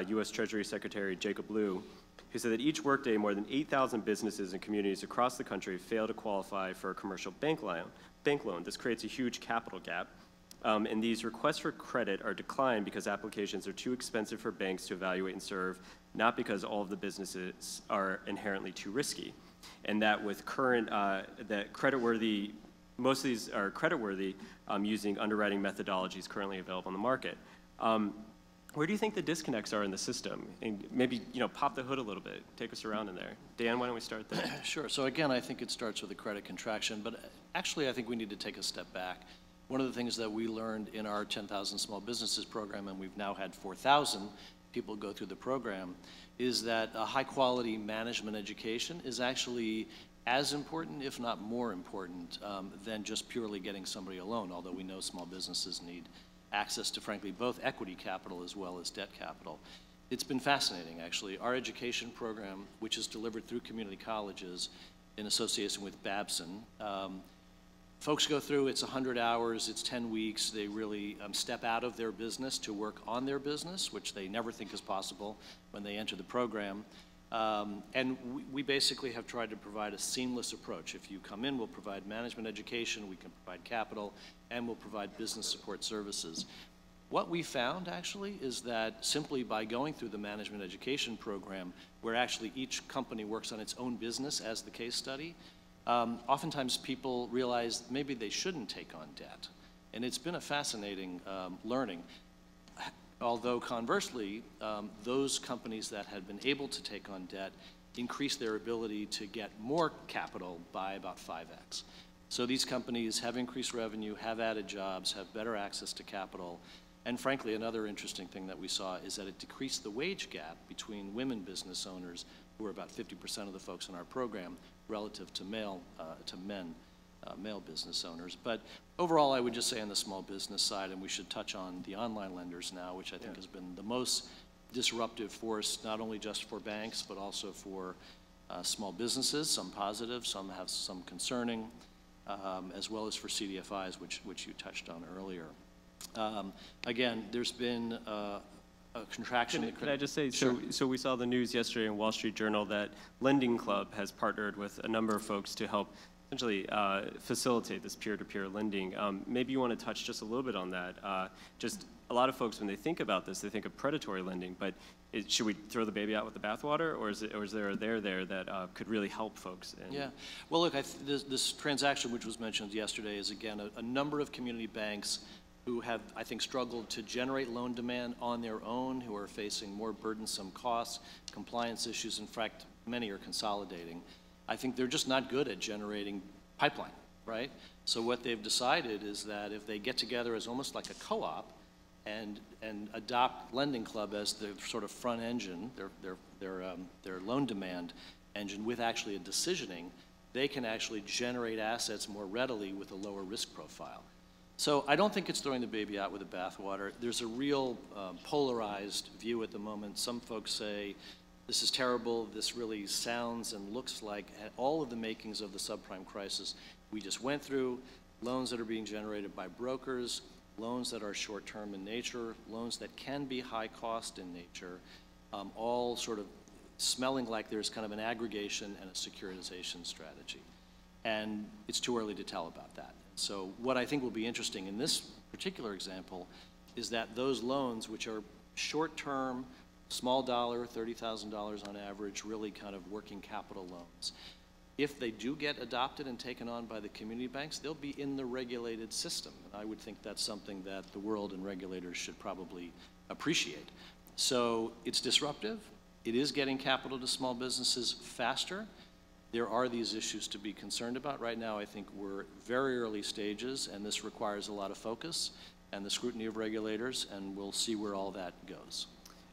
U.S. Treasury Secretary Jacob Lew, who said that each workday, more than 8,000 businesses and communities across the country fail to qualify for a commercial bank loan. This creates a huge capital gap, and these requests for credit are declined because applications are too expensive for banks to evaluate and serve, not because all of the businesses are inherently too risky. And that with current, most of these are creditworthy using underwriting methodologies currently available on the market. Where do you think the disconnects are in the system? And maybe, you know, pop the hood a little bit. Take us around in there. Dan, why don't we start there? Sure. So again, I think it starts with the credit contraction, but actually I think we need to take a step back. One of the things that we learned in our 10,000 Small Businesses program, and we've now had 4,000 people go through the program, is that a high-quality management education is actually as important, if not more important, than just purely getting somebody a loan, although we know small businesses need access to, frankly, both equity capital as well as debt capital. It's been fascinating, actually. Our education program, which is delivered through community colleges in association with Babson, folks go through, it's 100 hours, it's 10 weeks. They really step out of their business to work on their business, which they never think is possible when they enter the program. And we basically have tried to provide a seamless approach. If you come in, we'll provide management education, we can provide capital, and we'll provide business support services. What we found, actually, is that simply by going through the management education program, where actually each company works on its own business as the case study, oftentimes people realize maybe they shouldn't take on debt. And it's been a fascinating learning. Although conversely, those companies that had been able to take on debt increased their ability to get more capital by about 5x. So these companies have increased revenue, have added jobs, have better access to capital, and frankly, another interesting thing that we saw is that it decreased the wage gap between women business owners, who are about 50% of the folks in our program, relative to male business owners. But overall, I would just say on the small business side, and we should touch on the online lenders now, which I think has been the most disruptive force, not only just for banks, but also for small businesses, some positive, some have some concerning, as well as for CDFIs, which you touched on earlier. Again, there's been a contraction. Can I just say, Sure. so we saw the news yesterday in Wall Street Journal that Lending Club has partnered with a number of folks to help essentially facilitate this peer-to-peer lending. Maybe you want to touch just a little bit on that. Just a lot of folks, when they think about this, they think of predatory lending, but should we throw the baby out with the bathwater, or is there a there that could really help folks? Yeah. Well, look, this transaction which was mentioned yesterday is, again, a number of community banks who have, I think, struggled to generate loan demand on their own, who are facing more burdensome costs, compliance issues. In fact, many are consolidating. I think they're just not good at generating pipeline, right? So what they've decided is that if they get together as almost like a co-op and adopt Lending Club as the sort of front engine, their loan demand engine with actually a decisioning, they can actually generate assets more readily with a lower risk profile. So I don't think it's throwing the baby out with the bathwater. There's a real polarized view at the moment. Some folks say, this is terrible, this really sounds and looks like all of the makings of the subprime crisis we just went through, loans that are being generated by brokers, loans that are short-term in nature, loans that can be high cost in nature, all sort of smelling like there's kind of an aggregation and a securitization strategy. And it's too early to tell about that. So what I think will be interesting in this particular example is that those loans, which are short-term, small dollar, $30,000 on average, really kind of working capital loans, If they do get adopted and taken on by the community banks, they'll be in the regulated system. And I would think that's something that the world and regulators should probably appreciate. So it's disruptive. It is getting capital to small businesses faster. There are these issues to be concerned about. Right now, I think we're very early stages, and this requires a lot of focus and the scrutiny of regulators, and we'll see where all that goes.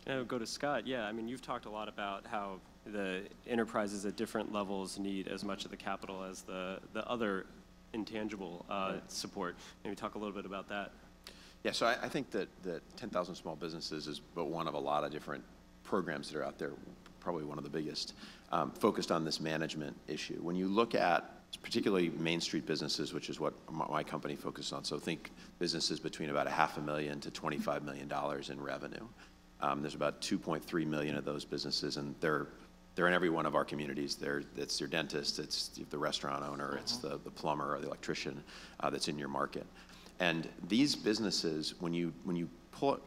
And I would go to Scott. Yeah, I mean, you've talked a lot about how the enterprises at different levels need as much of the capital as the other intangible support. Maybe talk a little bit about that. Yeah, so I think that 10,000 Small Businesses is but one of a lot of different programs that are out there, probably one of the biggest, focused on this management issue. When you look at particularly Main Street businesses, which is what my company focuses on, so think businesses between about $500,000 to $25 million in revenue. There's about 2.3 million of those businesses, and they're in every one of our communities. It's your dentist, it's the restaurant owner, it's the plumber or the electrician that's in your market. And these businesses, when you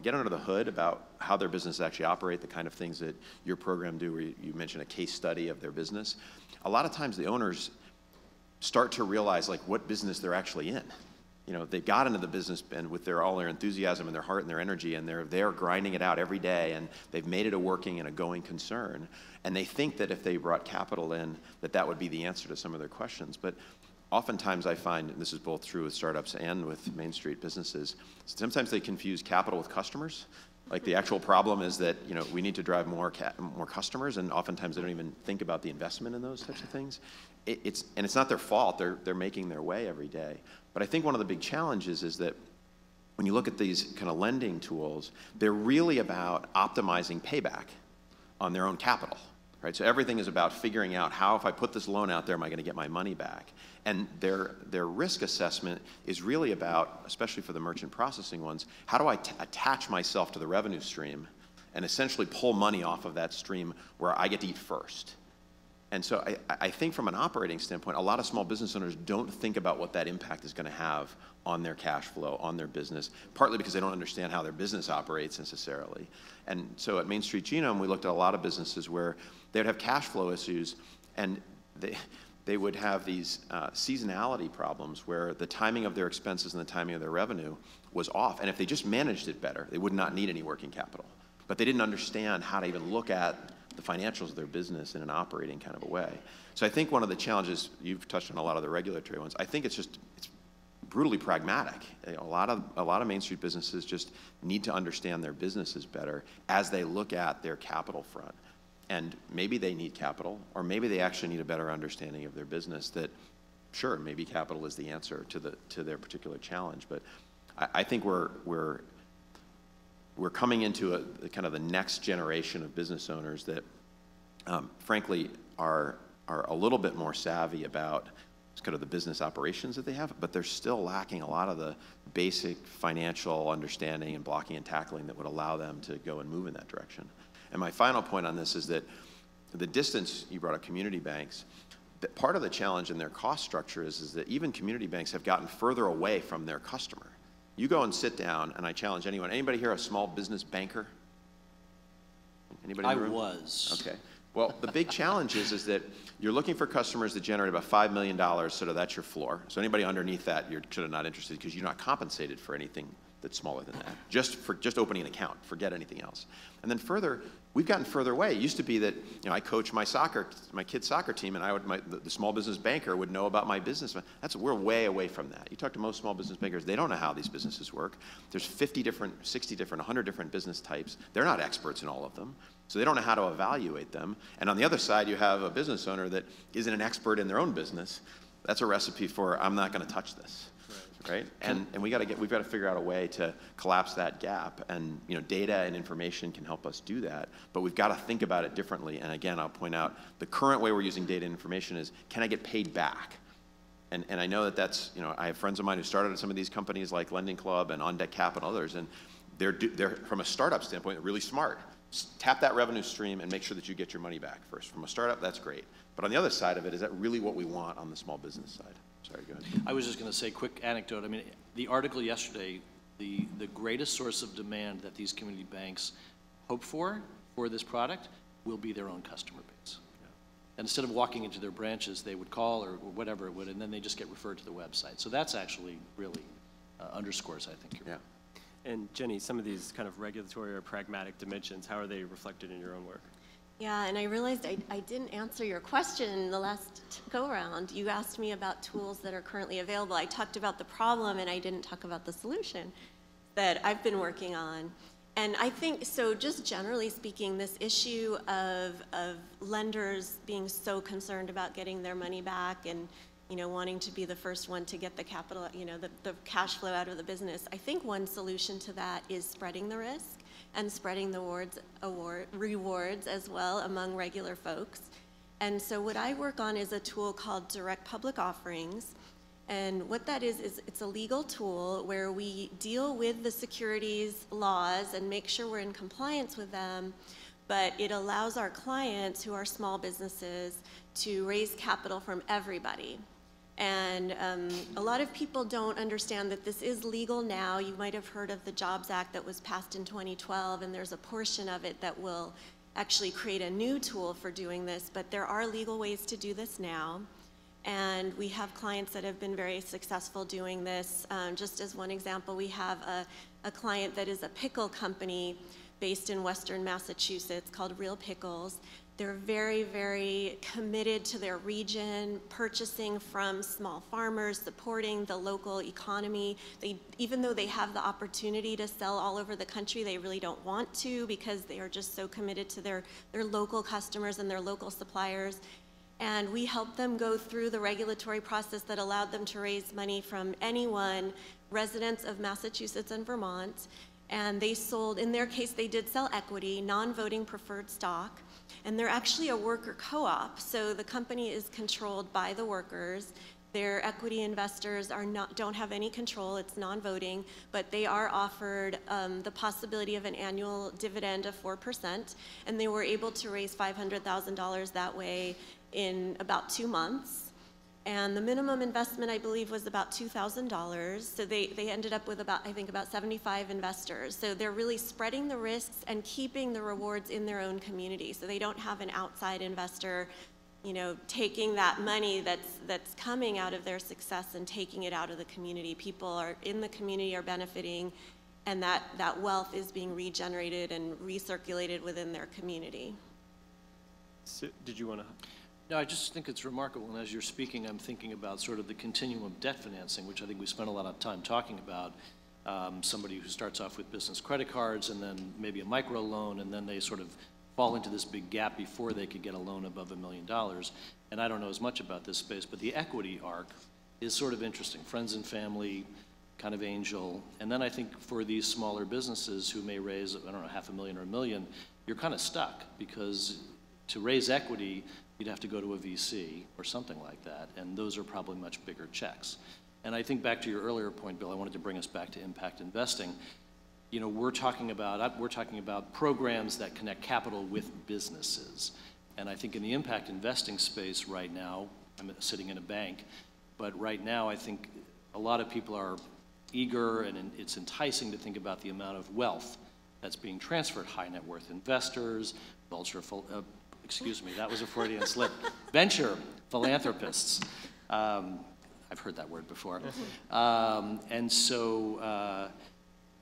get under the hood about how their business actually operate, the kind of things that your program do, where you mentioned a case study of their business, a lot of times the owners start to realize like what business they're actually in. You know, they got into the business and with all their enthusiasm and their heart and their energy, and they're grinding it out every day, and they've made it a working and a going concern. And they think that if they brought capital in, that would be the answer to some of their questions. But oftentimes I find, and this is both true with startups and with Main Street businesses, sometimes they confuse capital with customers. Like the actual problem is that, you know, we need to drive more customers, and oftentimes they don't even think about the investment in those types of things. It's not their fault. They're making their way every day. But I think one of the big challenges is that when you look at these kind of lending tools, they're really about optimizing payback on their own capital, right? So everything is about figuring out how, if I put this loan out there, am I going to get my money back? And their risk assessment is really about, especially for the merchant processing ones, how do I attach myself to the revenue stream and essentially pull money off of that stream where I get to eat first? And so I think from an operating standpoint, a lot of small business owners don't think about what that impact is going to have on their cash flow, on their business, partly because they don't understand how their business operates necessarily. And so at Main Street Genome, we looked at a lot of businesses where they would have cash flow issues, and they would have these seasonality problems where the timing of their expenses and the timing of their revenue was off. And if they just managed it better, they would not need any working capital. But they didn't understand how to even look at the financials of their business in an operating kind of a way. So I think one of the challenges, you've touched on a lot of the regulatory ones, I think it's brutally pragmatic. A lot of Main Street businesses just need to understand their businesses better as they look at their capital front. And maybe they need capital, or maybe they actually need a better understanding of their business that, sure, maybe capital is the answer to their particular challenge. But I think we're coming into a kind of the next generation of business owners that, frankly, are a little bit more savvy about kind of the business operations that they have, but they're still lacking a lot of the basic financial understanding and blocking and tackling that would allow them to go and move in that direction. And my final point on this is that the distance, you brought up community banks, that part of the challenge in their cost structure is that even community banks have gotten further away from their customer. You go and sit down, and I challenge anyone. Anybody here a small business banker? Anybody in the room? I was. Okay. Well, the big challenge is that you're looking for customers that generate about $5 million, so that's your floor. So anybody underneath that, you're sort of not interested because you're not compensated for anything that's smaller than that. Just opening an account, forget anything else. And then further, we've gotten further away. It used to be that, you know, I coach my kids' soccer team, and the small business banker would know about my business. We're way away from that. You talk to most small business bankers, they don't know how these businesses work. There's 50 different, 60 different, 100 different business types. They're not experts in all of them, so they don't know how to evaluate them. And on the other side, you have a business owner that isn't an expert in their own business. That's a recipe for, I'm not going to touch this. Right? And we've got to figure out a way to collapse that gap. And, you know, data and information can help us do that, but we've got to think about it differently. And again, I'll point out the current way we're using data and information is, can I get paid back? And I know that's, you know, I have friends of mine who started at some of these companies like Lending Club and On Deck Capital and others, and they're from a startup standpoint, really smart. Tap that revenue stream and make sure that you get your money back first. From a startup, that's great. But on the other side of it, is that really what we want on the small business side? Sorry, go ahead. I was just going to say, quick anecdote. I mean, the article yesterday, the greatest source of demand that these community banks hope for this product will be their own customer base. And instead of walking into their branches, they would call or whatever it would, and then they just get referred to the website. So that's actually really underscores, I think. Yeah. And Jenny, some of these kind of regulatory or pragmatic dimensions, how are they reflected in your own work? Yeah, and I realized I didn't answer your question the last go-around. You asked me about tools that are currently available. I talked about the problem, and I didn't talk about the solution that I've been working on. And I think, so just generally speaking, this issue of lenders being so concerned about getting their money back and, you know, wanting to be the first one to get the capital, you know, the cash flow out of the business, I think one solution to that is spreading the risk and spreading the rewards as well among regular folks. And so what I work on is a tool called direct public offerings. And what that is it's a legal tool where we deal with the securities laws and make sure we're in compliance with them, but it allows our clients, who are small businesses, to raise capital from everybody. And a lot of people don't understand that this is legal now. You might have heard of the Jobs Act that was passed in 2012, and there's a portion of it that will actually create a new tool for doing this, but there are legal ways to do this now. And we have clients that have been very successful doing this. Just as one example, we have a client that is a pickle company based in Western Massachusetts called Real Pickles. They're very, very committed to their region, purchasing from small farmers, supporting the local economy. Even though they have the opportunity to sell all over the country, they really don't want to because they are just so committed to their local customers and their local suppliers. And we helped them go through the regulatory process that allowed them to raise money from anyone, residents of Massachusetts and Vermont. And they sold, in their case, they did sell equity, non-voting preferred stock. And they're actually a worker co-op, so the company is controlled by the workers. Their equity investors don't have any control, it's non-voting, but they are offered the possibility of an annual dividend of 4%, and they were able to raise $500,000 that way in about 2 months. And the minimum investment, I believe, was about $2,000. So they ended up with about 75 investors. So they're really spreading the risks and keeping the rewards in their own community. So they don't have an outside investor, you know, taking that money that's coming out of their success and taking it out of the community. People are in the community are benefiting, and that wealth is being regenerated and recirculated within their community. So, did you want to? No, I just think it's remarkable, and as you're speaking, I'm thinking about sort of the continuum of debt financing, which I think we spent a lot of time talking about. Somebody who starts off with business credit cards and then maybe a micro loan, and then they sort of fall into this big gap before they could get a loan above $1 million. And I don't know as much about this space, but the equity arc is sort of interesting. Friends and family, kind of angel. And then I think for these smaller businesses who may raise, I don't know, $500,000 or $1 million, you're kind of stuck because to raise equity, you'd have to go to a VC or something like that, and those are probably much bigger checks. And I think back to your earlier point, Bill, I wanted to bring us back to impact investing. You know, we're talking about programs that connect capital with businesses. And I think in the impact investing space right now, I'm sitting in a bank, but right now I think a lot of people are eager and it's enticing to think about the amount of wealth that's being transferred, high net worth investors, excuse me, that was a Freudian slip. Venture philanthropists. I've heard that word before. And so,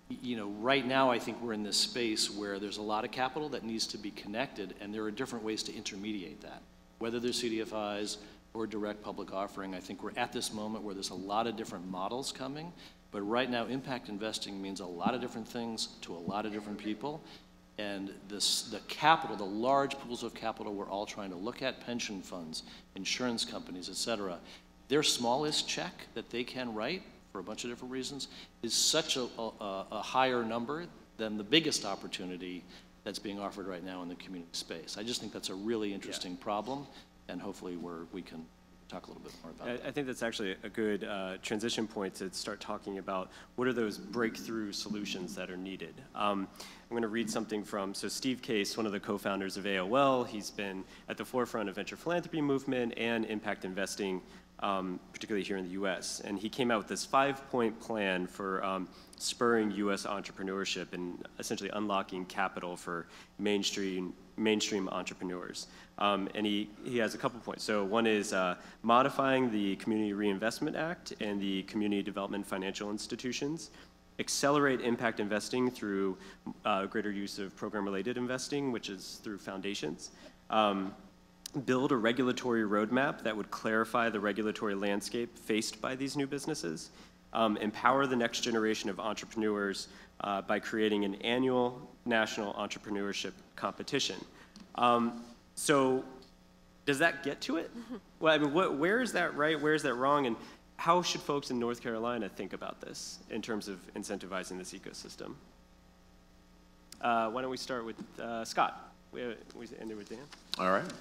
you know, right now I think we're in this space where there's a lot of capital that needs to be connected, and there are different ways to intermediate that. Whether they're CDFIs or direct public offering, I think we're at this moment where there's a lot of different models coming, but right now impact investing means a lot of different things to a lot of different people. And the capital, the large pools of capital we're all trying to look at, pension funds, insurance companies, et cetera, their smallest check that they can write for a bunch of different reasons is such a higher number than the biggest opportunity that's being offered right now in the community space. I just think that's a really interesting problem, and hopefully we can talk a little bit more about that. I think that's actually a good transition point to start talking about what are those breakthrough solutions that are needed. I'm going to read something from, so Steve Case, one of the co-founders of AOL, he's been at the forefront of venture philanthropy movement and impact investing, particularly here in the US. And he came out with this 5-point plan for spurring U.S. entrepreneurship and essentially unlocking capital for mainstream entrepreneurs. And he has a couple points. So one is modifying the Community Reinvestment Act and the Community Development Financial Institutions, accelerate impact investing through greater use of program-related investing, which is through foundations, build a regulatory roadmap that would clarify the regulatory landscape faced by these new businesses, empower the next generation of entrepreneurs by creating an annual national entrepreneurship competition. So does that get to it? Well, I mean, where is that right? Where is that wrong? And how should folks in North Carolina think about this in terms of incentivizing this ecosystem? Why don't we start with Scott? We ended with Dan. All right.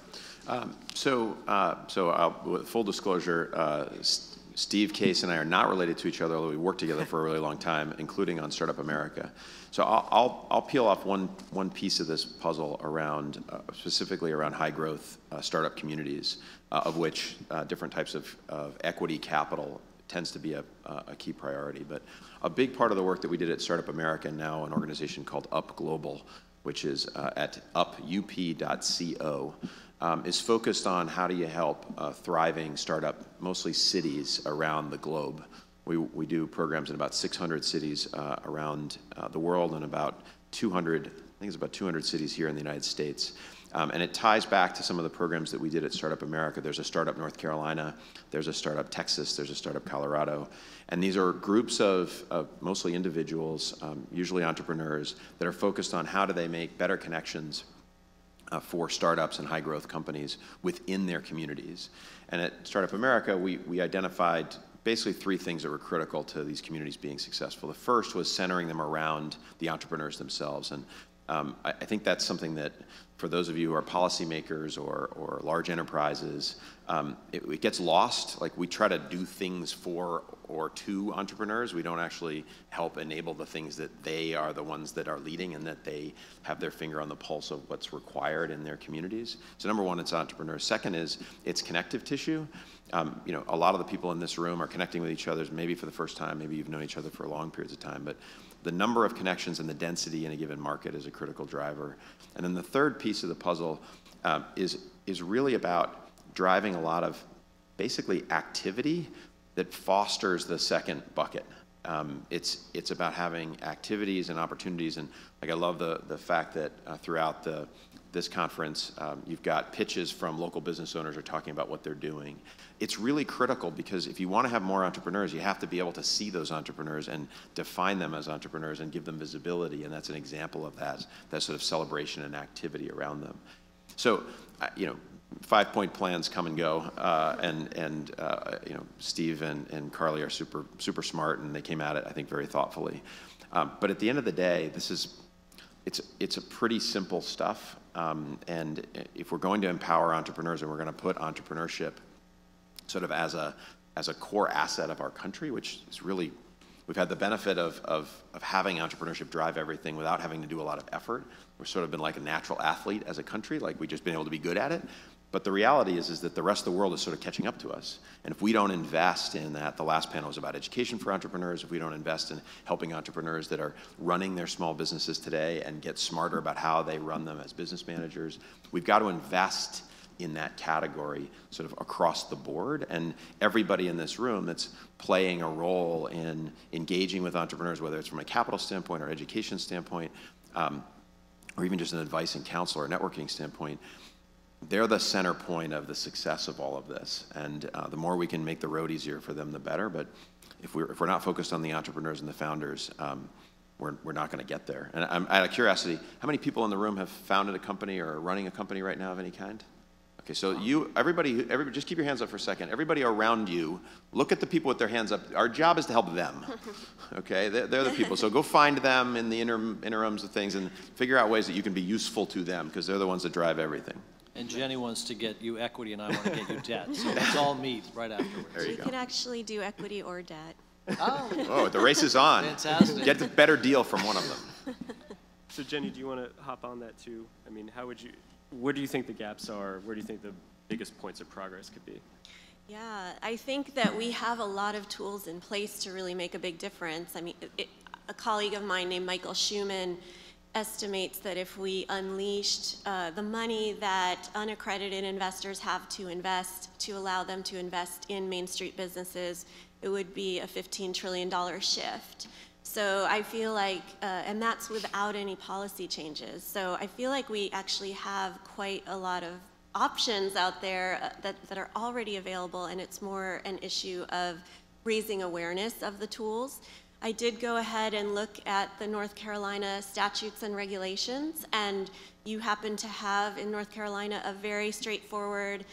So with full disclosure, Steve Case and I are not related to each other, although we worked together for a really long time, including on Startup America. So I'll peel off one piece of this puzzle around, specifically around high growth startup communities, of which different types of equity capital tends to be a key priority. But a big part of the work that we did at Startup America, now an organization called Up Global, which is at up.up.co, is focused on how do you help thriving startup, mostly cities around the globe. We do programs in about 600 cities around the world and about 200, I think it's about 200 cities here in the United States. And it ties back to some of the programs that we did at Startup America. There's a Startup North Carolina, there's a Startup Texas, there's a Startup Colorado. And these are groups of mostly individuals, usually entrepreneurs, that are focused on how do they make better connections for startups and high growth companies within their communities. And at Startup America, we identified basically three things that were critical to these communities being successful. The first was centering them around the entrepreneurs themselves. And I think that's something that, for those of you who are policymakers or large enterprises, it gets lost. Like, we try to do things for or to entrepreneurs. We don't actually help enable the things that they are the ones that are leading, and that they have their finger on the pulse of what's required in their communities. So number one, it's entrepreneurs. Second is it's connective tissue. You know, a lot of the people in this room are connecting with each other, maybe for the first time, maybe you've known each other for long periods of time, but the number of connections and the density in a given market is a critical driver. And then the third piece of the puzzle is really about driving a lot of basically activity that fosters the second bucket. It's about having activities and opportunities, and like, I love the fact that throughout this conference, you've got pitches from local business owners who are talking about what they're doing. It's really critical, because if you want to have more entrepreneurs, you have to be able to see those entrepreneurs and define them as entrepreneurs and give them visibility, and that's an example of that sort of celebration and activity around them. So, you know, 5-point plans come and go, and you know, Steve and Carly are super smart, and they came at it, I think, very thoughtfully. But at the end of the day, it's a pretty simple stuff, and if we're going to empower entrepreneurs and we're going to put entrepreneurship sort of as a core asset of our country, which is really, we've had the benefit of having entrepreneurship drive everything without having to do a lot of effort. We've sort of been like a natural athlete as a country, like we've just been able to be good at it. But the reality is that the rest of the world is sort of catching up to us. And if we don't invest in that, the last panel was about education for entrepreneurs, if we don't invest in helping entrepreneurs that are running their small businesses today and get smarter about how they run them as business managers, we've got to invest in that category sort of across the board. And everybody in this room that's playing a role in engaging with entrepreneurs, whether it's from a capital standpoint or education standpoint, or even just an advice and counsel or networking standpoint, they're the center point of the success of all of this. And the more we can make the road easier for them, the better. But if we're not focused on the entrepreneurs and the founders, we're not going to get there. And I'm out of curiosity, how many people in the room have founded a company or are running a company right now of any kind? Okay, so everybody, just keep your hands up for a second. Everybody around you, look at the people with their hands up. Our job is to help them, okay? They're the people. So go find them in the interims of things and figure out ways that you can be useful to them, because they're the ones that drive everything. And Jenny wants to get you equity, and I want to get you debt. So let's all meet right afterwards. There you go. You can actually do equity or debt. Oh, the race is on. Fantastic. Get the better deal from one of them. So Jenny, do you want to hop on that too? I mean, where do you think the gaps are? Where do you think the biggest points of progress could be? Yeah, I think that we have a lot of tools in place to really make a big difference. I mean, a colleague of mine named Michael Schumann estimates that if we unleashed the money that unaccredited investors have to invest to allow them to invest in Main Street businesses, it would be a $15 trillion shift. So I feel like, and that's without any policy changes. So I feel like we actually have quite a lot of options out there that are already available, and it's more an issue of raising awareness of the tools. I did go ahead and look at the North Carolina statutes and regulations, and you happen to have in North Carolina a very straightforward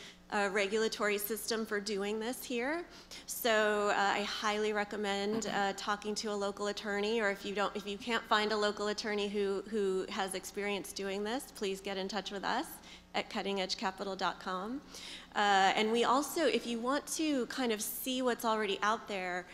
regulatory system for doing this here. So I highly recommend talking to a local attorney, or if you can't find a local attorney who has experience doing this, please get in touch with us at cuttingedgecapital.com. And we also, if you want to kind of see what's already out there,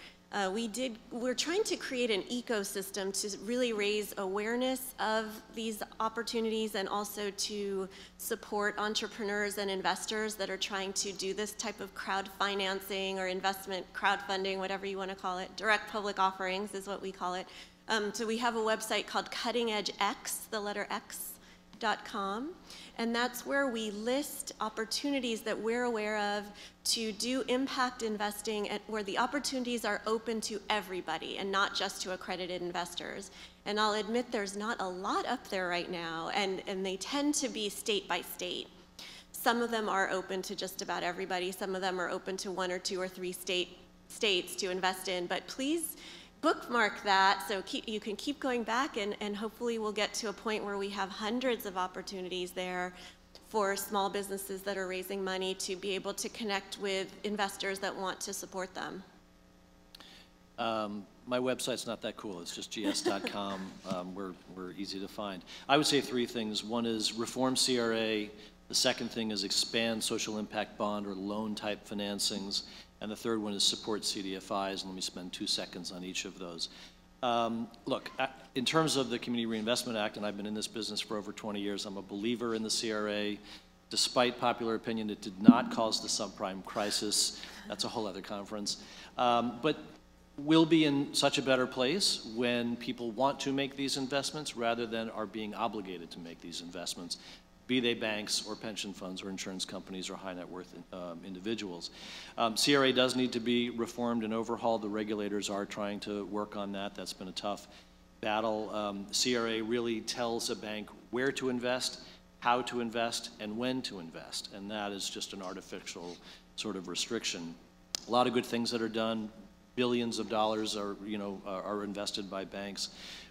we're trying to create an ecosystem to really raise awareness of these opportunities and also to support entrepreneurs and investors that are trying to do this type of crowd financing or investment crowdfunding, whatever you want to call it. Direct public offerings is what we call it. So we have a website called CuttingEdgeX, the letter X.com. And that's where we list opportunities that we're aware of to do impact investing, where the opportunities are open to everybody and not just to accredited investors. And I'll admit there's not a lot up there right now, and they tend to be state by state. Some of them are open to just about everybody. Some of them are open to 1 or 2 or 3 states to invest in. But please bookmark that so you can keep going back, and hopefully we'll get to a point where we have hundreds of opportunities there for small businesses that are raising money to be able to connect with investors that want to support them. My website's not that cool. It's just gs.com. We're easy to find. I would say 3 things. One is reform CRA. The second thing is expand social impact bond or loan type financings. And the third one is support CDFIs, and let me spend 2 seconds on each of those. Look, in terms of the Community Reinvestment Act, and I've been in this business for over 20 years, I'm a believer in the CRA. Despite popular opinion, it did not cause the subprime crisis. That's a whole other conference. But we'll be in such a better place when people want to make these investments rather than are being obligated to make these investments, be they banks or pension funds or insurance companies or high net worth individuals. CRA does need to be reformed and overhauled. The regulators are trying to work on that. That's been a tough battle. CRA really tells a bank where to invest, how to invest, and when to invest, and that is just an artificial sort of restriction. A lot of good things that are done. Billions of dollars are invested by banks.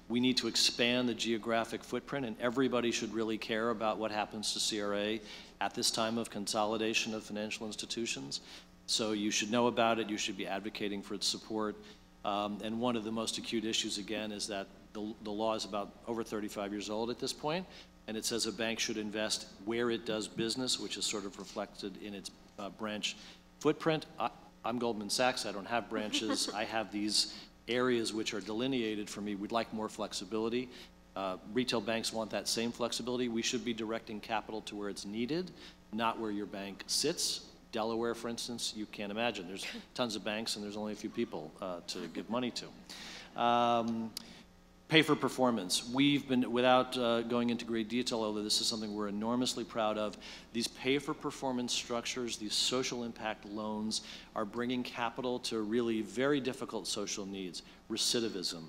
We need to expand the geographic footprint, and everybody should really care about what happens to CRA at this time of consolidation of financial institutions. So you should know about it. You should be advocating for its support. And one of the most acute issues, again, is that the law is about over 35 years old at this point, and it says a bank should invest where it does business, which is sort of reflected in its branch footprint. I'm Goldman Sachs. I don't have branches. I have these areas which are delineated for me. We'd like more flexibility. Retail banks want that same flexibility. We should be directing capital to where it's needed, not where your bank sits. Delaware, for instance, you can't imagine. There's tons of banks and there's only a few people to give money to. Pay for performance. We've been, without going into great detail, although this is something we're enormously proud of, these pay for performance structures, these social impact loans are bringing capital to really very difficult social needs, recidivism,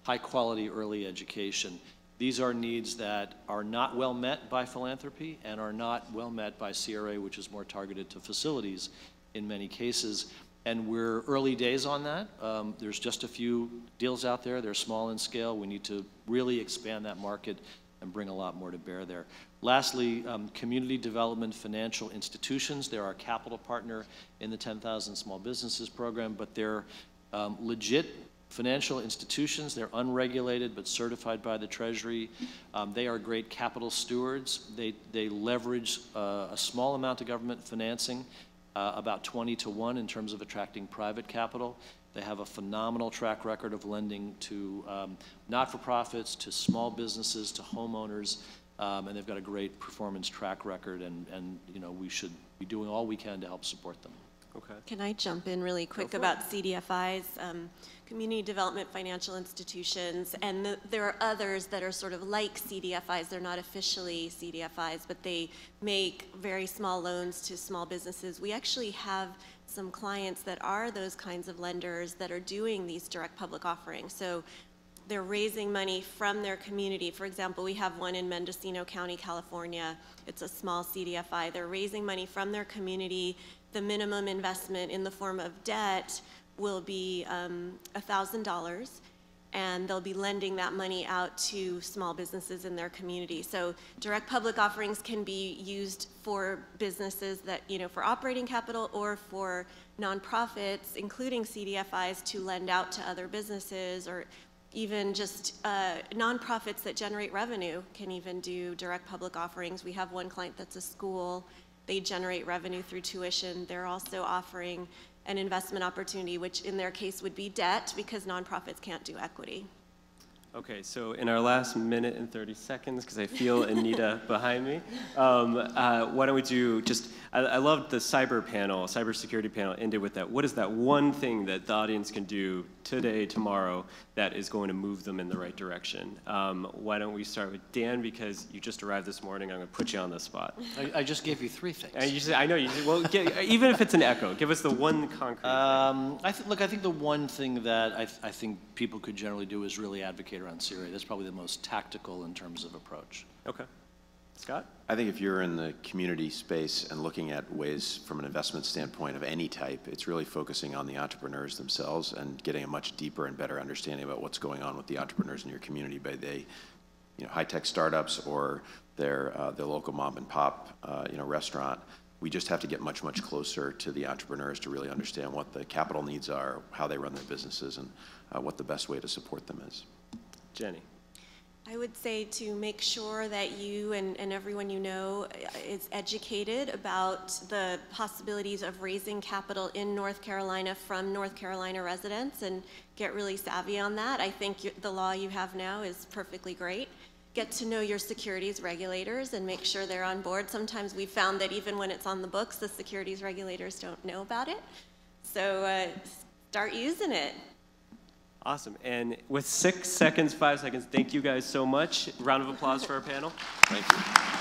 high quality early education. These are needs that are not well met by philanthropy and are not well met by CRA, which is more targeted to facilities in many cases. And we're early days on that. There's just a few deals out there. They're small in scale. We need to really expand that market and bring a lot more to bear there. Lastly, community development financial institutions. They're our capital partner in the 10,000 Small Businesses program, but they're legit financial institutions. They're unregulated but certified by the Treasury. They are great capital stewards. They leverage a small amount of government financing, about 20 to 1 in terms of attracting private capital. They have a phenomenal track record of lending to not-for-profits, to small businesses, to homeowners, and they've got a great performance track record, and we should be doing all we can to help support them. Okay. Can I jump in really quick about CDFIs? Community Development Financial Institutions, and there are others that are sort of like CDFIs. They're not officially CDFIs, but they make very small loans to small businesses. We actually have some clients that are those kinds of lenders that are doing these direct public offerings. So they're raising money from their community. For example, we have one in Mendocino County, California. It's a small CDFI. They're raising money from their community. The minimum investment in the form of debt will be $1,000, and they'll be lending that money out to small businesses in their community. So direct public offerings can be used for businesses that, for operating capital, or for nonprofits, including CDFIs, to lend out to other businesses, or even just nonprofits that generate revenue can even do direct public offerings. We have one client that's a school. They generate revenue through tuition. They're also offering an investment opportunity, which in their case would be debt, because nonprofits can't do equity. Okay, so in our last minute and 30 seconds, because I feel Anita behind me, why don't we do just, I loved the cybersecurity panel ended with that. What is that one thing that the audience can do today, tomorrow, that is going to move them in the right direction? Why don't we start with Dan, because you just arrived this morning, I'm going to put you on the spot. I just gave you 3 things. And you said, I know, well, even if it's an echo, give us the one concrete thing. I think the one thing that I think people could generally do is really advocate around Syria. That's probably the most tactical in terms of approach. Okay. Scott? I think if you're in the community space and looking at ways from an investment standpoint of any type, it's really focusing on the entrepreneurs themselves and getting a much deeper and better understanding about what's going on with the entrepreneurs in your community, be they, high-tech startups or their local mom and pop, restaurant. We just have to get much, much closer to the entrepreneurs to really understand what the capital needs are, how they run their businesses, and what the best way to support them is. Jenny? I would say to make sure that you and everyone you know is educated about the possibilities of raising capital in North Carolina from North Carolina residents, and get really savvy on that. I think the law you have now is perfectly great. Get to know your securities regulators and make sure they're on board. Sometimes we've found that even when it's on the books, the securities regulators don't know about it. So start using it. Awesome. And with 6 seconds, 5 seconds, thank you guys so much. Round of applause for our panel. Thank you.